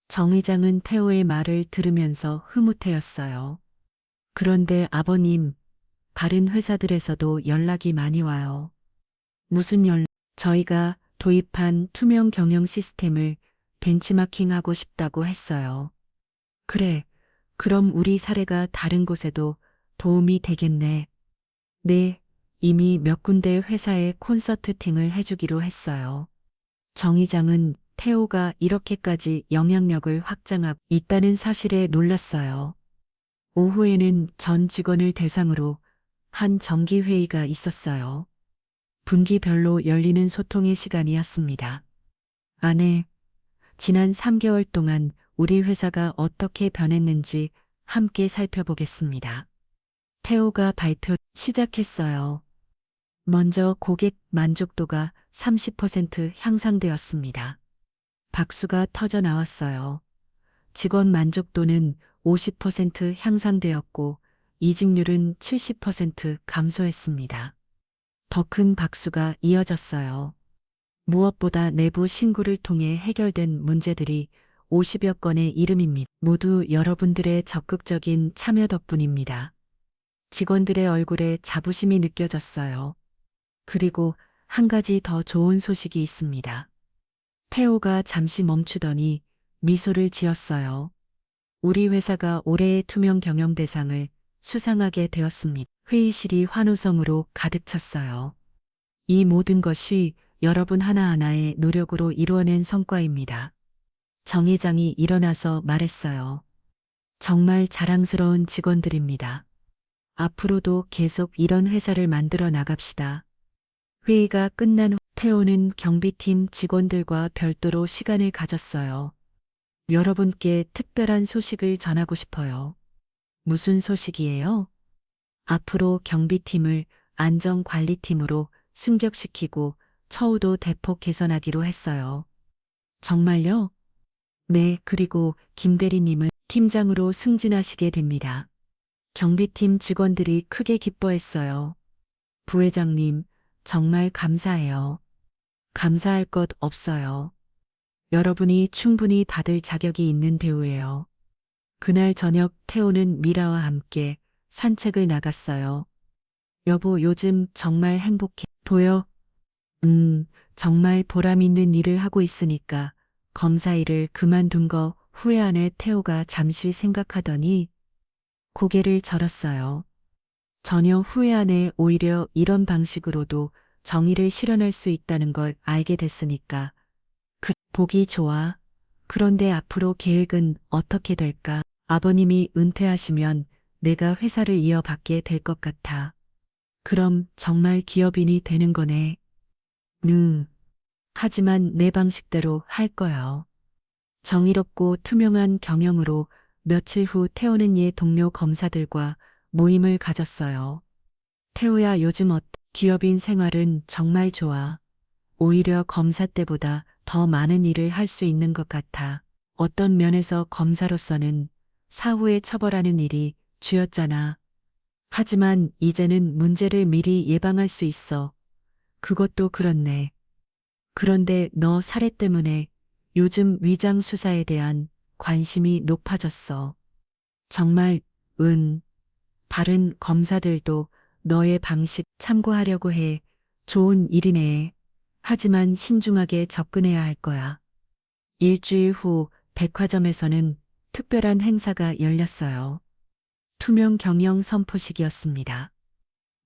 정 회장은 태호의 말을 들으면서 흐뭇해였어요. 그런데 아버님, 다른 회사들에서도 연락이 많이 와요. 무슨 연락? 저희가 도입한 투명 경영 시스템을 벤치마킹하고 싶다고 했어요. 그래, 그럼 우리 사례가 다른 곳에도 도움이 되겠네. 네, 이미 몇 군데 회사에 콘서트팅을 해주기로 했어요. 정 의장은 태호가 이렇게까지 영향력을 확장하고 있다는 사실에 놀랐어요. 오후에는 전 직원을 대상으로 한 정기회의가 있었어요. 분기별로 열리는 소통의 시간이었습니다. 안에 지난 3개월 동안 우리 회사가 어떻게 변했는지 함께 살펴보겠습니다. 태호가 발표 시작했어요. 먼저 고객 만족도가 30% 향상되었습니다. 박수가 터져 나왔어요. 직원 만족도는 50% 향상되었고 이직률은 70% 감소했습니다. 더 큰 박수가 이어졌어요. 무엇보다 내부 신고를 통해 해결된 문제들이 50여 건의 이름입니다. 모두 여러분들의 적극적인 참여 덕분입니다. 직원들의 얼굴에 자부심이 느껴졌어요. 그리고 한 가지 더 좋은 소식이 있습니다. 태호가 잠시 멈추더니 미소를 지었어요. 우리 회사가 올해의 투명 경영 대상을 수상하게 되었습니다. 회의실이 환호성으로 가득 찼어요. 이 모든 것이 여러분 하나하나의 노력으로 이루어낸 성과입니다. 정 회장이 일어나서 말했어요. 정말 자랑스러운 직원들입니다. 앞으로도 계속 이런 회사를 만들어 나갑시다. 회의가 끝난 후 태호는 경비팀 직원들과 별도로 시간을 가졌어요. 여러분께 특별한 소식을 전하고 싶어요. 무슨 소식이에요? 앞으로 경비팀을 안전관리팀으로 승격시키고 처우도 대폭 개선하기로 했어요. 정말요? 네, 그리고 김 대리님은 팀장으로 승진하시게 됩니다. 경비팀 직원들이 크게 기뻐했어요. 부회장님, 정말 감사해요. 감사할 것 없어요. 여러분이 충분히 받을 자격이 있는 대우예요. 그날 저녁 태호는 미라와 함께 산책을 나갔어요. 여보, 요즘 정말 행복해 보여? 정말 보람 있는 일을 하고 있으니까 검사 일을 그만둔 거 후회하네. 태호가 잠시 생각하더니 고개를 저었어요. 전혀 후회하네. 오히려 이런 방식으로도 정의를 실현할 수 있다는 걸 알게 됐으니까. 보기 좋아. 그런데 앞으로 계획은 어떻게 될까? 아버님이 은퇴하시면 내가 회사를 이어받게 될 것 같아. 그럼 정말 기업인이 되는 거네. 하지만 내 방식대로 할 거야. 정의롭고 투명한 경영으로 며칠 후 태호는 옛 동료 검사들과 모임을 가졌어요. 태호야, 요즘 기업인 생활은 정말 좋아. 오히려 검사 때보다 더 많은 일을 할 수 있는 것 같아. 어떤 면에서 검사로서는 사후에 처벌하는 일이 주였잖아. 하지만 이제는 문제를 미리 예방할 수 있어. 그것도 그렇네. 그런데 너 사례 때문에 요즘 위장 수사에 대한 관심이 높아졌어. 정말, 다른 검사들도 너의 방식 참고하려고 해. 좋은 일이네. 하지만 신중하게 접근해야 할 거야. 일주일 후 백화점에서는 특별한 행사가 열렸어요. 투명 경영 선포식이었습니다.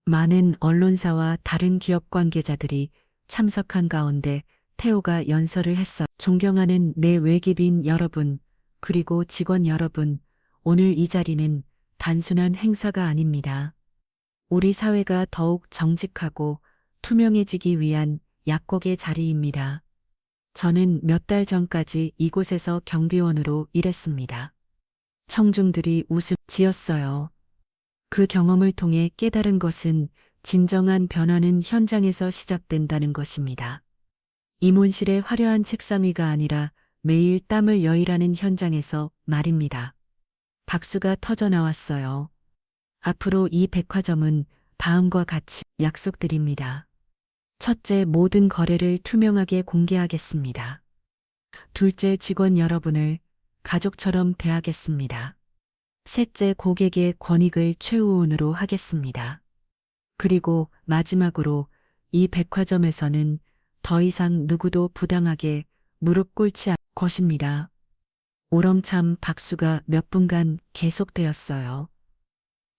많은 언론사와 다른 기업 관계자들이 참석한 가운데 태호가 연설을 했어. 존경하는 내 외계인 여러분, 그리고 직원 여러분, 오늘 이 자리는 단순한 행사가 아닙니다. 우리 사회가 더욱 정직하고 투명해지기 위한 약국의 자리입니다. 저는 몇 달 전까지 이곳에서 경비원으로 일했습니다. 청중들이 웃음 지었어요. 그 경험을 통해 깨달은 것은 진정한 변화는 현장에서 시작된다는 것입니다. 임원실의 화려한 책상 위가 아니라 매일 땀을 여일하는 현장에서 말입니다. 박수가 터져 나왔어요. 앞으로 이 백화점은 다음과 같이 약속드립니다. 첫째, 모든 거래를 투명하게 공개하겠습니다. 둘째, 직원 여러분을 가족처럼 대하겠습니다. 셋째, 고객의 권익을 최우선으로 하겠습니다. 그리고 마지막으로 이 백화점에서는 더 이상 누구도 부당하게 무릎 꿇지 않을 것입니다. 우렁찬 박수가 몇 분간 계속되었어요.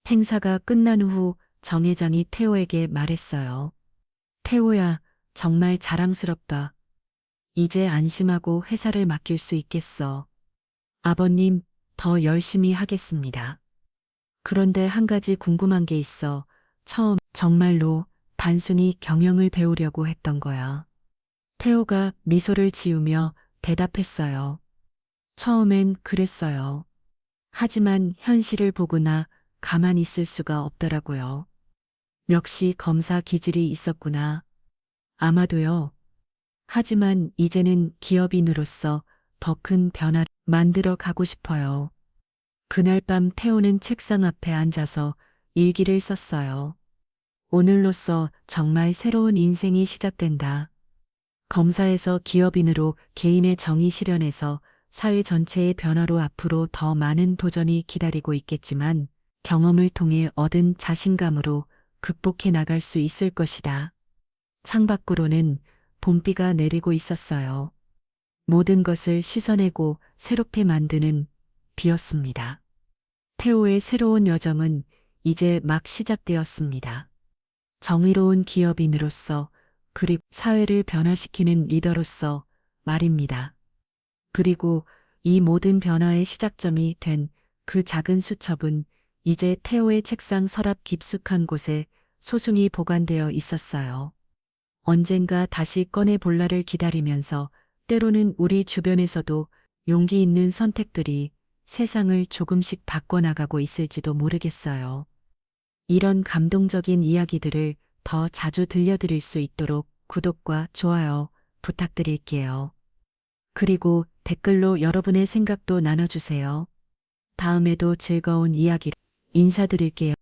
행사가 끝난 후 정 회장이 태호에게 말했어요. 태호야, 정말 자랑스럽다. 이제 안심하고 회사를 맡길 수 있겠어. 아버님, 더 열심히 하겠습니다. 그런데 한 가지 궁금한 게 있어. 처음 정말로 단순히 경영을 배우려고 했던 거야. 태호가 미소를 지으며 대답했어요. 처음엔 그랬어요. 하지만 현실을 보거나 가만히 있을 수가 없더라고요. 역시 검사 기질이 있었구나. 아마도요. 하지만 이제는 기업인으로서 더 큰 변화를 만들어 가고 싶어요. 그날 밤 태호는 책상 앞에 앉아서 일기를 썼어요. 오늘로써 정말 새로운 인생이 시작된다. 검사에서 기업인으로 개인의 정의 실현에서 사회 전체의 변화로 앞으로 더 많은 도전이 기다리고 있겠지만 경험을 통해 얻은 자신감으로 극복해 나갈 수 있을 것이다. 창밖으로는 봄비가 내리고 있었어요. 모든 것을 씻어내고 새롭게 만드는 비였습니다. 태호의 새로운 여정은 이제 막 시작되었습니다. 정의로운 기업인으로서 그리고 사회를 변화시키는 리더로서 말입니다. 그리고 이 모든 변화의 시작점이 된 그 작은 수첩은 이제 태호의 책상 서랍 깊숙한 곳에 소중히 보관되어 있었어요. 언젠가 다시 꺼내 볼 날을 기다리면서 때로는 우리 주변에서도 용기 있는 선택들이 세상을 조금씩 바꿔나가고 있을지도 모르겠어요. 이런 감동적인 이야기들을 더 자주 들려드릴 수 있도록 구독과 좋아요 부탁드릴게요. 그리고 댓글로 여러분의 생각도 나눠주세요. 다음에도 즐거운 이야기로 인사드릴게요.